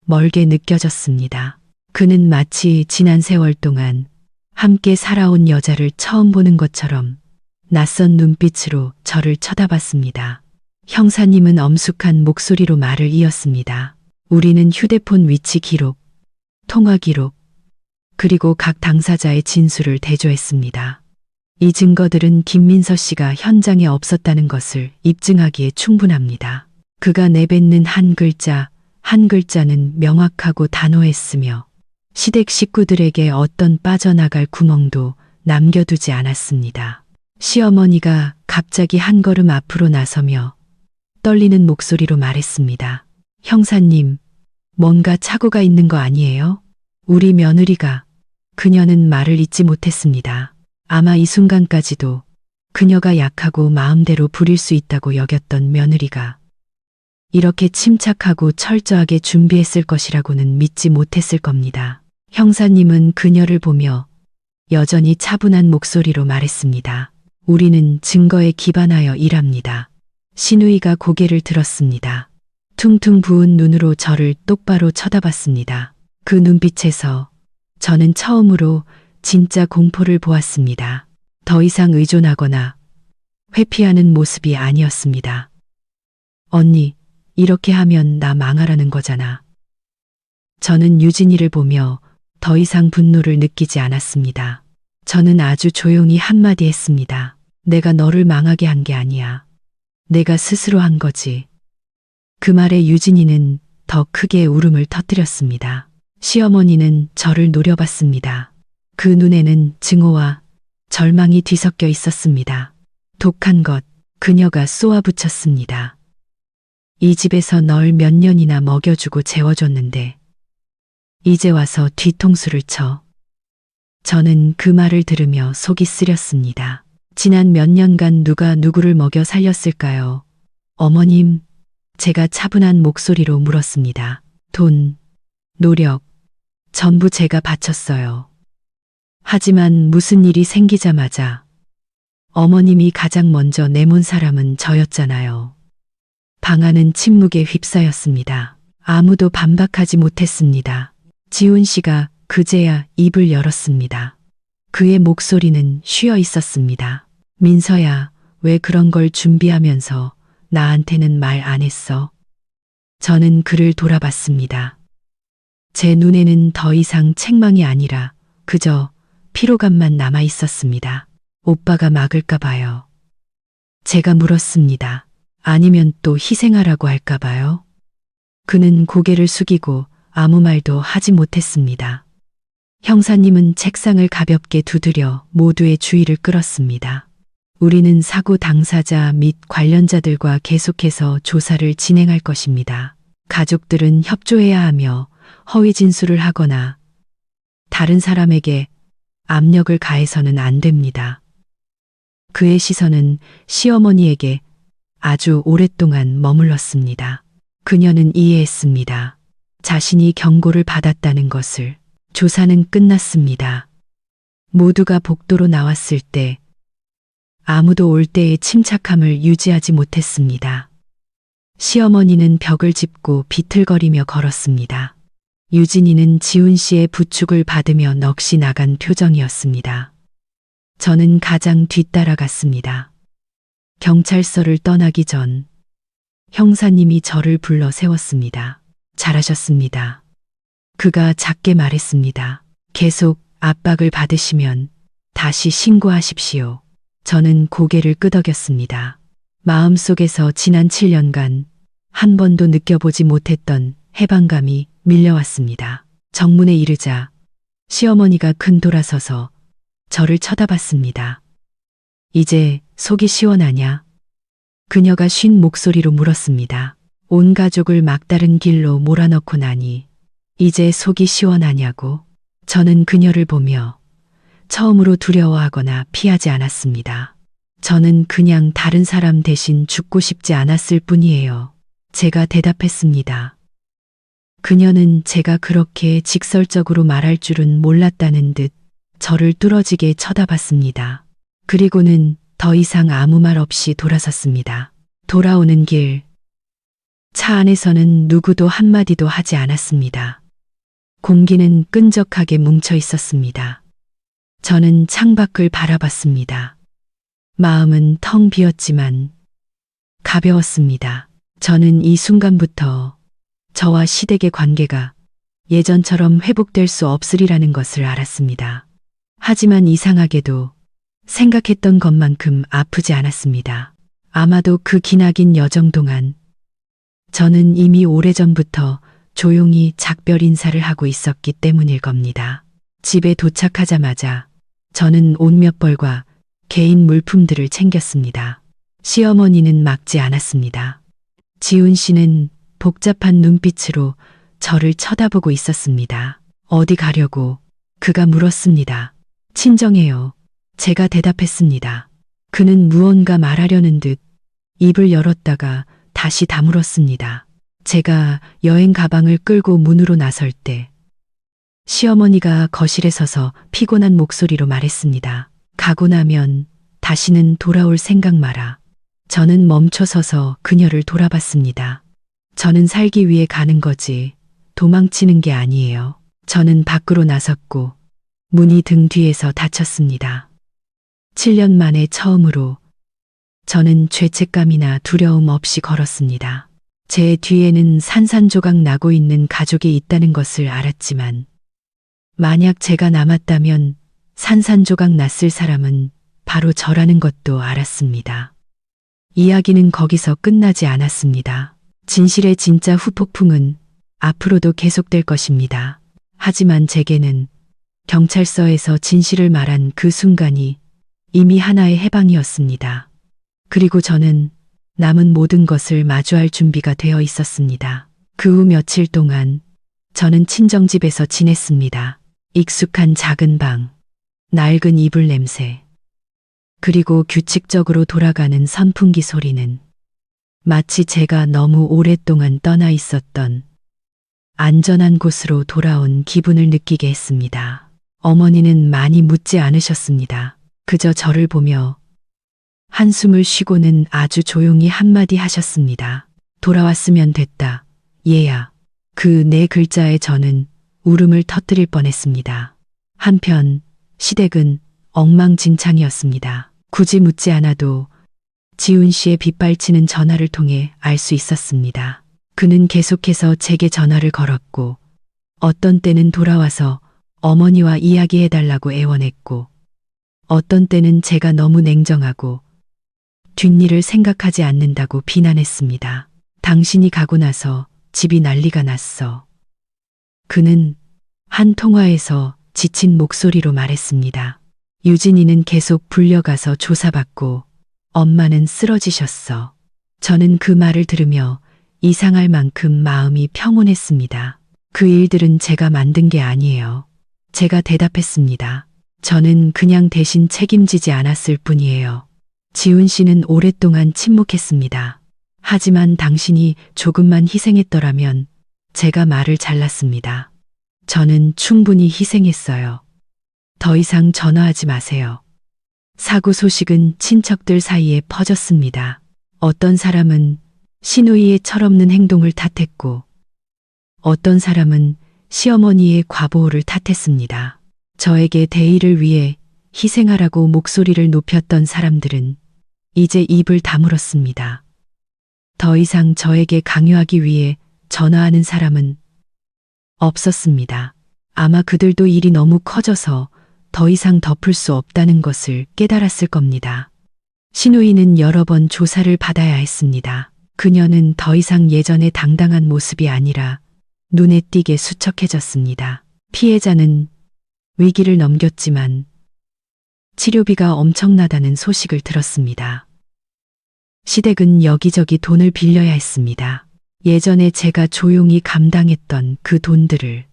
멀게 느껴졌습니다. 그는 마치 지난 세월 동안 함께 살아온 여자를 처음 보는 것처럼 낯선 눈빛으로 저를 쳐다봤습니다. 형사님은 엄숙한 목소리로 말을 이었습니다. 우리는 휴대폰 위치 기록, 통화 기록, 그리고 각 당사자의 진술을 대조했습니다. 이 증거들은 김민서 씨가 현장에 없었다는 것을 입증하기에 충분합니다. 그가 내뱉는 한 글자, 한 글자는 명확하고 단호했으며 시댁 식구들에게 어떤 빠져나갈 구멍도 남겨두지 않았습니다. 시어머니가 갑자기 한 걸음 앞으로 나서며 떨리는 목소리로 말했습니다. 형사님, 뭔가 착오가 있는 거 아니에요? 우리 며느리가. 그녀는 말을 잇지 못했습니다. 아마 이 순간까지도 그녀가 약하고 마음대로 부릴 수 있다고 여겼던 며느리가 이렇게 침착하고 철저하게 준비했을 것이라고는 믿지 못했을 겁니다. 형사님은 그녀를 보며 여전히 차분한 목소리로 말했습니다. 우리는 증거에 기반하여 일합니다. 신우이가 고개를 들었습니다. 퉁퉁 부은 눈으로 저를 똑바로 쳐다봤습니다. 그 눈빛에서 저는 처음으로 진짜 공포를 보았습니다. 더 이상 의존하거나 회피하는 모습이 아니었습니다. 언니, 이렇게 하면 나 망하라는 거잖아. 저는 유진이를 보며 더 이상 분노를 느끼지 않았습니다. 저는 아주 조용히 한마디 했습니다. 내가 너를 망하게 한 게 아니야. 내가 스스로 한 거지. 그 말에 유진이는 더 크게 울음을 터뜨렸습니다. 시어머니는 저를 노려봤습니다. 그 눈에는 증오와 절망이 뒤섞여 있었습니다. 독한 것, 그녀가 쏘아붙였습니다. 이 집에서 널 몇 년이나 먹여주고 재워줬는데 이제 와서 뒤통수를 쳐. 저는 그 말을 들으며 속이 쓰렸습니다. 지난 몇 년간 누가 누구를 먹여 살렸을까요? 어머님, 제가 차분한 목소리로 물었습니다. 돈, 노력, 전부 제가 바쳤어요. 하지만 무슨 일이 생기자마자 어머님이 가장 먼저 내몬 사람은 저였잖아요. 방안은 침묵에 휩싸였습니다. 아무도 반박하지 못했습니다. 지훈 씨가 그제야 입을 열었습니다. 그의 목소리는 쉬어 있었습니다. 민서야, 왜 그런 걸 준비하면서 나한테는 말 안 했어? 저는 그를 돌아봤습니다. 제 눈에는 더 이상 책망이 아니라 그저 피로감만 남아 있었습니다. 오빠가 막을까 봐요. 제가 물었습니다. 아니면 또 희생하라고 할까 봐요? 그는 고개를 숙이고 아무 말도 하지 못했습니다. 형사님은 책상을 가볍게 두드려 모두의 주의를 끌었습니다. 우리는 사고 당사자 및 관련자들과 계속해서 조사를 진행할 것입니다. 가족들은 협조해야 하며 허위 진술을 하거나 다른 사람에게 압력을 가해서는 안 됩니다. 그의 시선은 시어머니에게 아주 오랫동안 머물렀습니다. 그녀는 이해했습니다. 자신이 경고를 받았다는 것을. 조사는 끝났습니다. 모두가 복도로 나왔을 때 아무도 올 때의 침착함을 유지하지 못했습니다. 시어머니는 벽을 짚고 비틀거리며 걸었습니다. 유진이는 지훈 씨의 부축을 받으며 넋이 나간 표정이었습니다. 저는 가장 뒤따라갔습니다. 경찰서를 떠나기 전 형사님이 저를 불러 세웠습니다. 잘하셨습니다. 그가 작게 말했습니다. 계속 압박을 받으시면 다시 신고하십시오. 저는 고개를 끄덕였습니다. 마음속에서 지난 7년간 한 번도 느껴보지 못했던 해방감이 밀려왔습니다. 정문에 이르자 시어머니가 큰 돌아서서 저를 쳐다봤습니다. 이제 속이 시원하냐? 그녀가 쉰 목소리로 물었습니다. 온 가족을 막다른 길로 몰아넣고 나니 이제 속이 시원하냐고. 저는 그녀를 보며 처음으로 두려워하거나 피하지 않았습니다. 저는 그냥 다른 사람 대신 죽고 싶지 않았을 뿐이에요. 제가 대답했습니다. 그녀는 제가 그렇게 직설적으로 말할 줄은 몰랐다는 듯 저를 뚫어지게 쳐다봤습니다. 그리고는 더 이상 아무 말 없이 돌아섰습니다. 돌아오는 길. 차 안에서는 누구도 한마디도 하지 않았습니다. 공기는 끈적하게 뭉쳐 있었습니다. 저는 창밖을 바라봤습니다. 마음은 텅 비었지만 가벼웠습니다. 저는 이 순간부터 저와 시댁의 관계가 예전처럼 회복될 수 없으리라는 것을 알았습니다. 하지만 이상하게도 생각했던 것만큼 아프지 않았습니다. 아마도 그 기나긴 여정 동안 저는 이미 오래전부터 조용히 작별 인사를 하고 있었기 때문일 겁니다. 집에 도착하자마자 저는 옷 몇 벌과 개인 물품들을 챙겼습니다. 시어머니는 막지 않았습니다. 지훈 씨는 복잡한 눈빛으로 저를 쳐다보고 있었습니다. 어디 가려고? 그가 물었습니다. 친정해요. 제가 대답했습니다. 그는 무언가 말하려는 듯 입을 열었다가 다시 다물었습니다. 제가 여행 가방을 끌고 문으로 나설 때 시어머니가 거실에 서서 피곤한 목소리로 말했습니다. 가고 나면 다시는 돌아올 생각 마라. 저는 멈춰서서 그녀를 돌아봤습니다. 저는 살기 위해 가는 거지 도망치는 게 아니에요. 저는 밖으로 나섰고 문이 등 뒤에서 닫혔습니다. 7년 만에 처음으로 저는 죄책감이나 두려움 없이 걸었습니다. 제 뒤에는 산산조각 나고 있는 가족이 있다는 것을 알았지만 만약 제가 남았다면 산산조각 났을 사람은 바로 저라는 것도 알았습니다. 이야기는 거기서 끝나지 않았습니다. 진실의 진짜 후폭풍은 앞으로도 계속될 것입니다. 하지만 제게는 경찰서에서 진실을 말한 그 순간이 이미 하나의 해방이었습니다. 그리고 저는 남은 모든 것을 마주할 준비가 되어 있었습니다. 그 후 며칠 동안 저는 친정집에서 지냈습니다. 익숙한 작은 방, 낡은 이불 냄새, 그리고 규칙적으로 돌아가는 선풍기 소리는 마치 제가 너무 오랫동안 떠나 있었던 안전한 곳으로 돌아온 기분을 느끼게 했습니다. 어머니는 많이 묻지 않으셨습니다. 그저 저를 보며 한숨을 쉬고는 아주 조용히 한마디 하셨습니다. 돌아왔으면 됐다. 얘야. 그 네 글자에 저는 울음을 터뜨릴 뻔했습니다. 한편 시댁은 엉망진창이었습니다. 굳이 묻지 않아도 지훈 씨의 빗발치는 전화를 통해 알 수 있었습니다. 그는 계속해서 제게 전화를 걸었고 어떤 때는 돌아와서 어머니와 이야기해달라고 애원했고 어떤 때는 제가 너무 냉정하고 뒷일을 생각하지 않는다고 비난했습니다. 당신이 가고 나서 집이 난리가 났어. 그는 한 통화에서 지친 목소리로 말했습니다. 유진이는 계속 불려가서 조사받고 엄마는 쓰러지셨어. 저는 그 말을 들으며 이상할 만큼 마음이 평온했습니다. 그 일들은 제가 만든 게 아니에요. 제가 대답했습니다. 저는 그냥 대신 책임지지 않았을 뿐이에요. 지훈 씨는 오랫동안 침묵했습니다. 하지만 당신이 조금만 희생했더라면 제가 말을 잘랐습니다. 저는 충분히 희생했어요. 더 이상 전화하지 마세요. 사고 소식은 친척들 사이에 퍼졌습니다. 어떤 사람은 시누이의 철없는 행동을 탓했고 어떤 사람은 시어머니의 과보호를 탓했습니다. 저에게 대의를 위해 희생하라고 목소리를 높였던 사람들은 이제 입을 다물었습니다. 더 이상 저에게 강요하기 위해 전화하는 사람은 없었습니다. 아마 그들도 일이 너무 커져서 더 이상 덮을 수 없다는 것을 깨달았을 겁니다. 시누이는 여러 번 조사를 받아야 했습니다. 그녀는 더 이상 예전의 당당한 모습이 아니라 눈에 띄게 수척해졌습니다. 피해자는 위기를 넘겼지만 치료비가 엄청나다는 소식을 들었습니다. 시댁은 여기저기 돈을 빌려야 했습니다. 예전에 제가 조용히 감당했던 그 돈들을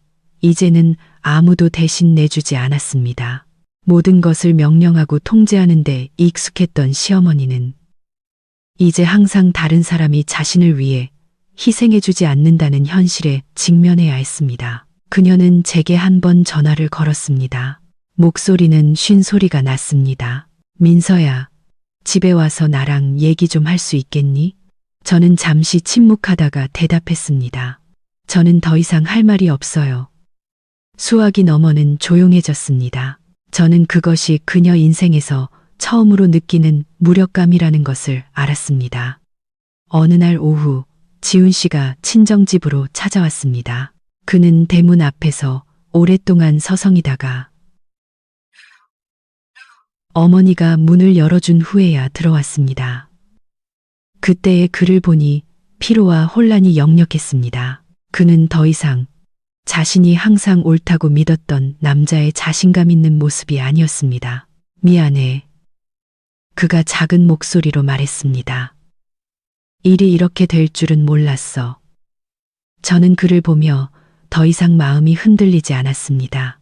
이제는 아무도 대신 내주지 않았습니다. 모든 것을 명령하고 통제하는 데 익숙했던 시어머니는 이제 항상 다른 사람이 자신을 위해 희생해주지 않는다는 현실에 직면해야 했습니다. 그녀는 제게 한 번 전화를 걸었습니다. 목소리는 쉰 소리가 났습니다. 민서야, 집에 와서 나랑 얘기 좀 할 수 있겠니? 저는 잠시 침묵하다가 대답했습니다. 저는 더 이상 할 말이 없어요. 수화기 너머는 조용해졌습니다. 저는 그것이 그녀 인생에서 처음으로 느끼는 무력감이라는 것을 알았습니다. 어느 날 오후 지훈 씨가 친정집으로 찾아왔습니다. 그는 대문 앞에서 오랫동안 서성이다가 어머니가 문을 열어준 후에야 들어왔습니다. 그때의 그를 보니 피로와 혼란이 역력했습니다. 그는 더 이상 자신이 항상 옳다고 믿었던 남자의 자신감 있는 모습이 아니었습니다. 미안해. 그가 작은 목소리로 말했습니다. 일이 이렇게 될 줄은 몰랐어. 저는 그를 보며 더 이상 마음이 흔들리지 않았습니다.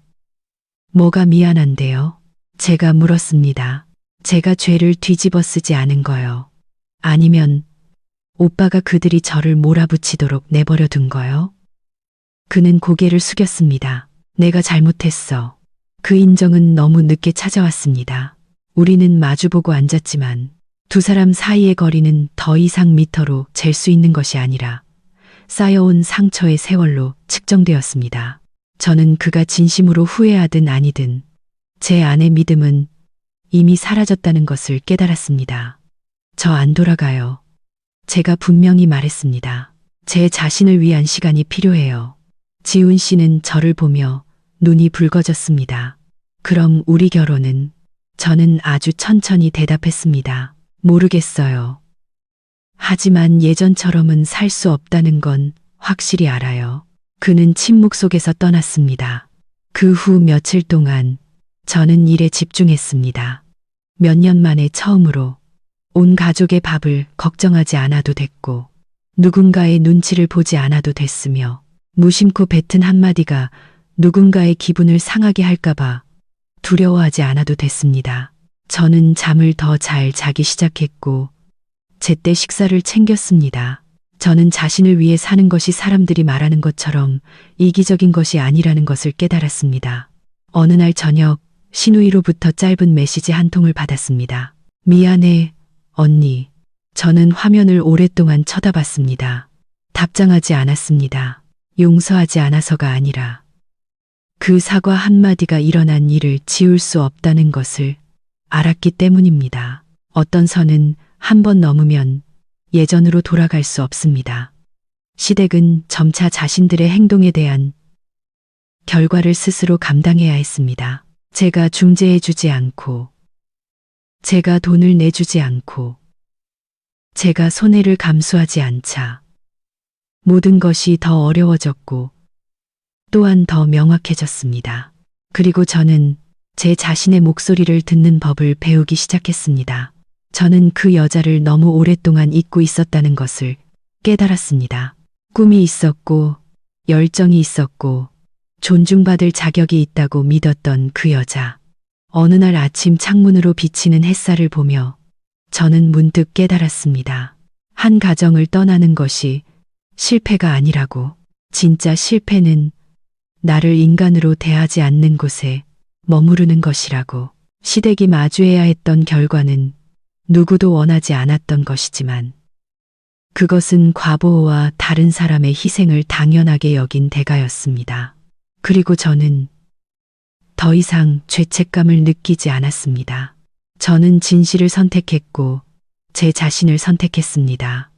뭐가 미안한데요? 제가 물었습니다. 제가 죄를 뒤집어 쓰지 않은 거요. 아니면 오빠가 그들이 저를 몰아붙이도록 내버려 둔 거요? 그는 고개를 숙였습니다. 내가 잘못했어. 그 인정은 너무 늦게 찾아왔습니다. 우리는 마주보고 앉았지만 두 사람 사이의 거리는 더 이상 미터로 잴 수 있는 것이 아니라 쌓여온 상처의 세월로 측정되었습니다. 저는 그가 진심으로 후회하든 아니든 제 안의 믿음은 이미 사라졌다는 것을 깨달았습니다. 저 안 돌아가요. 제가 분명히 말했습니다. 제 자신을 위한 시간이 필요해요. 지훈 씨는 저를 보며 눈이 붉어졌습니다. 그럼 우리 결혼은? 저는 아주 천천히 대답했습니다. 모르겠어요. 하지만 예전처럼은 살 수 없다는 건 확실히 알아요. 그는 침묵 속에서 떠났습니다. 그 후 며칠 동안 저는 일에 집중했습니다. 몇 년 만에 처음으로 온 가족의 밥을 걱정하지 않아도 됐고 누군가의 눈치를 보지 않아도 됐으며 무심코 뱉은 한마디가 누군가의 기분을 상하게 할까봐 두려워하지 않아도 됐습니다. 저는 잠을 더 잘 자기 시작했고 제때 식사를 챙겼습니다. 저는 자신을 위해 사는 것이 사람들이 말하는 것처럼 이기적인 것이 아니라는 것을 깨달았습니다. 어느 날 저녁 신우이로부터 짧은 메시지 한 통을 받았습니다. 미안해, 언니. 저는 화면을 오랫동안 쳐다봤습니다. 답장하지 않았습니다. 용서하지 않아서가 아니라 그 사과 한마디가 일어난 일을 지울 수 없다는 것을 알았기 때문입니다. 어떤 선은 한 번 넘으면 예전으로 돌아갈 수 없습니다. 시댁은 점차 자신들의 행동에 대한 결과를 스스로 감당해야 했습니다. 제가 중재해주지 않고, 제가 돈을 내주지 않고, 제가 손해를 감수하지 않자 모든 것이 더 어려워졌고 또한 더 명확해졌습니다. 그리고 저는 제 자신의 목소리를 듣는 법을 배우기 시작했습니다. 저는 그 여자를 너무 오랫동안 잊고 있었다는 것을 깨달았습니다. 꿈이 있었고, 열정이 있었고, 존중받을 자격이 있다고 믿었던 그 여자. 어느 날 아침 창문으로 비치는 햇살을 보며 저는 문득 깨달았습니다. 한 가정을 떠나는 것이 실패가 아니라고. 진짜 실패는 나를 인간으로 대하지 않는 곳에 머무르는 것이라고. 시댁이 마주해야 했던 결과는 누구도 원하지 않았던 것이지만 그것은 과보호와 다른 사람의 희생을 당연하게 여긴 대가였습니다. 그리고 저는 더 이상 죄책감을 느끼지 않았습니다. 저는 진실을 선택했고 제 자신을 선택했습니다.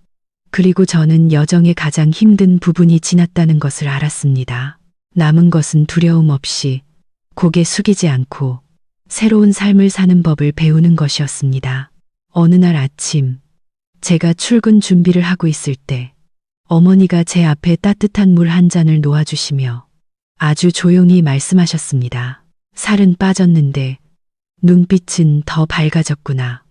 그리고 저는 여정의 가장 힘든 부분이 지났다는 것을 알았습니다. 남은 것은 두려움 없이 고개 숙이지 않고 새로운 삶을 사는 법을 배우는 것이었습니다. 어느 날 아침 제가 출근 준비를 하고 있을 때 어머니가 제 앞에 따뜻한 물 한 잔을 놓아주시며 아주 조용히 말씀하셨습니다. 살은 빠졌는데 눈빛은 더 밝아졌구나.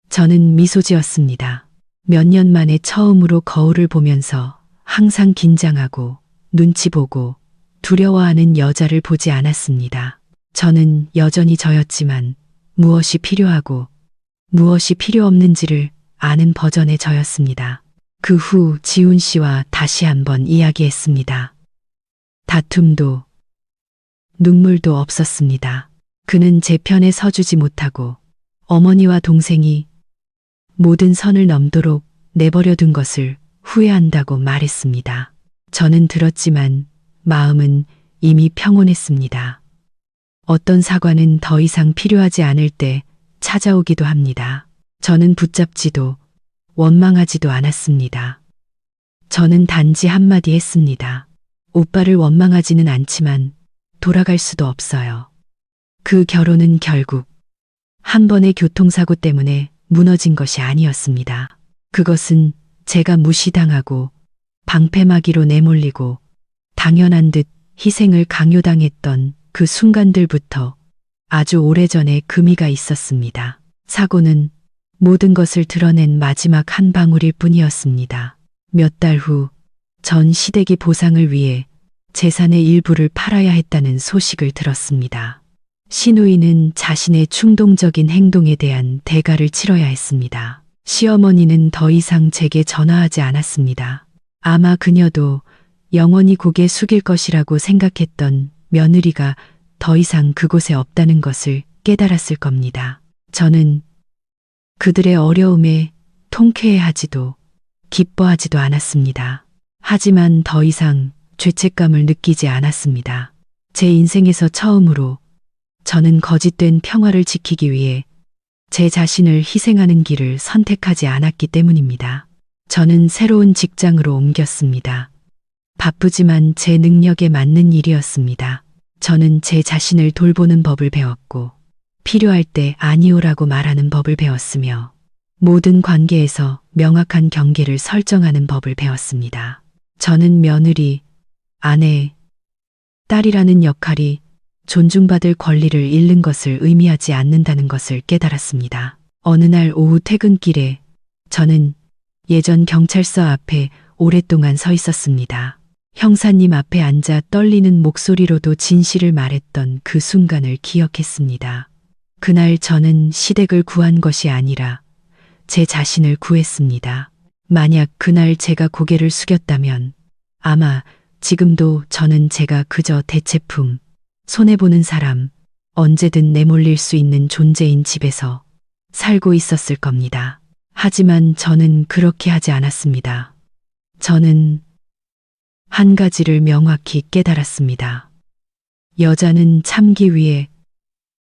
저는 미소 지었습니다. 몇 년 만에 처음으로 거울을 보면서 항상 긴장하고 눈치 보고 두려워하는 여자를 보지 않았습니다. 저는 여전히 저였지만 무엇이 필요하고 무엇이 필요 없는지를 아는 버전의 저였습니다. 그 후 지훈 씨와 다시 한번 이야기했습니다. 다툼도 눈물도 없었습니다. 그는 제 편에 서주지 못하고 어머니와 동생이 모든 선을 넘도록 내버려 둔 것을 후회한다고 말했습니다. 저는 들었지만 마음은 이미 평온했습니다. 어떤 사과는 더 이상 필요하지 않을 때 찾아오기도 합니다. 저는 붙잡지도 원망하지도 않았습니다. 저는 단지 한마디 했습니다. 오빠를 원망하지는 않지만 돌아갈 수도 없어요. 그 결혼은 결국 한 번의 교통사고 때문에 무너진 것이 아니었습니다. 그것은 제가 무시당하고 방패막이로 내몰리고 당연한 듯 희생을 강요당했던 그 순간들부터 아주 오래전에 금이가 있었습니다. 사고는 모든 것을 드러낸 마지막 한 방울일 뿐이었습니다. 몇 달 후 전 시댁이 보상을 위해 재산의 일부를 팔아야 했다는 소식을 들었습니다. 시누이는 자신의 충동적인 행동에 대한 대가를 치러야 했습니다. 시어머니는 더 이상 제게 전화하지 않았습니다. 아마 그녀도 영원히 고개 숙일 것이라고 생각했던 며느리가 더 이상 그곳에 없다는 것을 깨달았을 겁니다. 저는 그들의 어려움에 통쾌해하지도 기뻐하지도 않았습니다. 하지만 더 이상 죄책감을 느끼지 않았습니다. 제 인생에서 처음으로 저는 거짓된 평화를 지키기 위해 제 자신을 희생하는 길을 선택하지 않았기 때문입니다. 저는 새로운 직장으로 옮겼습니다. 바쁘지만 제 능력에 맞는 일이었습니다. 저는 제 자신을 돌보는 법을 배웠고 필요할 때 아니오라고 말하는 법을 배웠으며 모든 관계에서 명확한 경계를 설정하는 법을 배웠습니다. 저는 며느리, 아내, 딸이라는 역할이 존중받을 권리를 잃는 것을 의미하지 않는다는 것을 깨달았습니다. 어느 날 오후 퇴근길에 저는 예전 경찰서 앞에 오랫동안 서 있었습니다. 형사님 앞에 앉아 떨리는 목소리로도 진실을 말했던 그 순간을 기억했습니다. 그날 저는 시댁을 구한 것이 아니라 제 자신을 구했습니다. 만약 그날 제가 고개를 숙였다면 아마 지금도 저는 제가 그저 대체품, 손해보는 사람, 언제든 내몰릴 수 있는 존재인 집에서 살고 있었을 겁니다. 하지만 저는 그렇게 하지 않았습니다. 저는 한 가지를 명확히 깨달았습니다. 여자는 참기 위해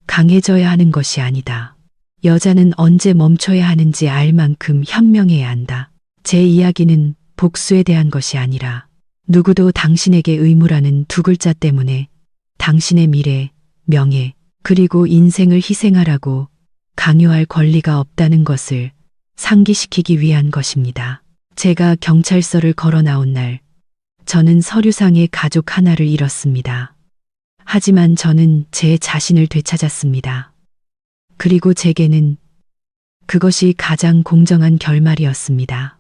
강해져야 하는 것이 아니다. 여자는 언제 멈춰야 하는지 알 만큼 현명해야 한다. 제 이야기는 복수에 대한 것이 아니라 누구도 당신에게 의무라는 두 글자 때문에 당신의 미래, 명예, 그리고 인생을 희생하라고 강요할 권리가 없다는 것을 상기시키기 위한 것입니다. 제가 경찰서를 걸어 나온 날, 저는 서류상의 가족 하나를 잃었습니다. 하지만 저는 제 자신을 되찾았습니다. 그리고 제게는 그것이 가장 공정한 결말이었습니다.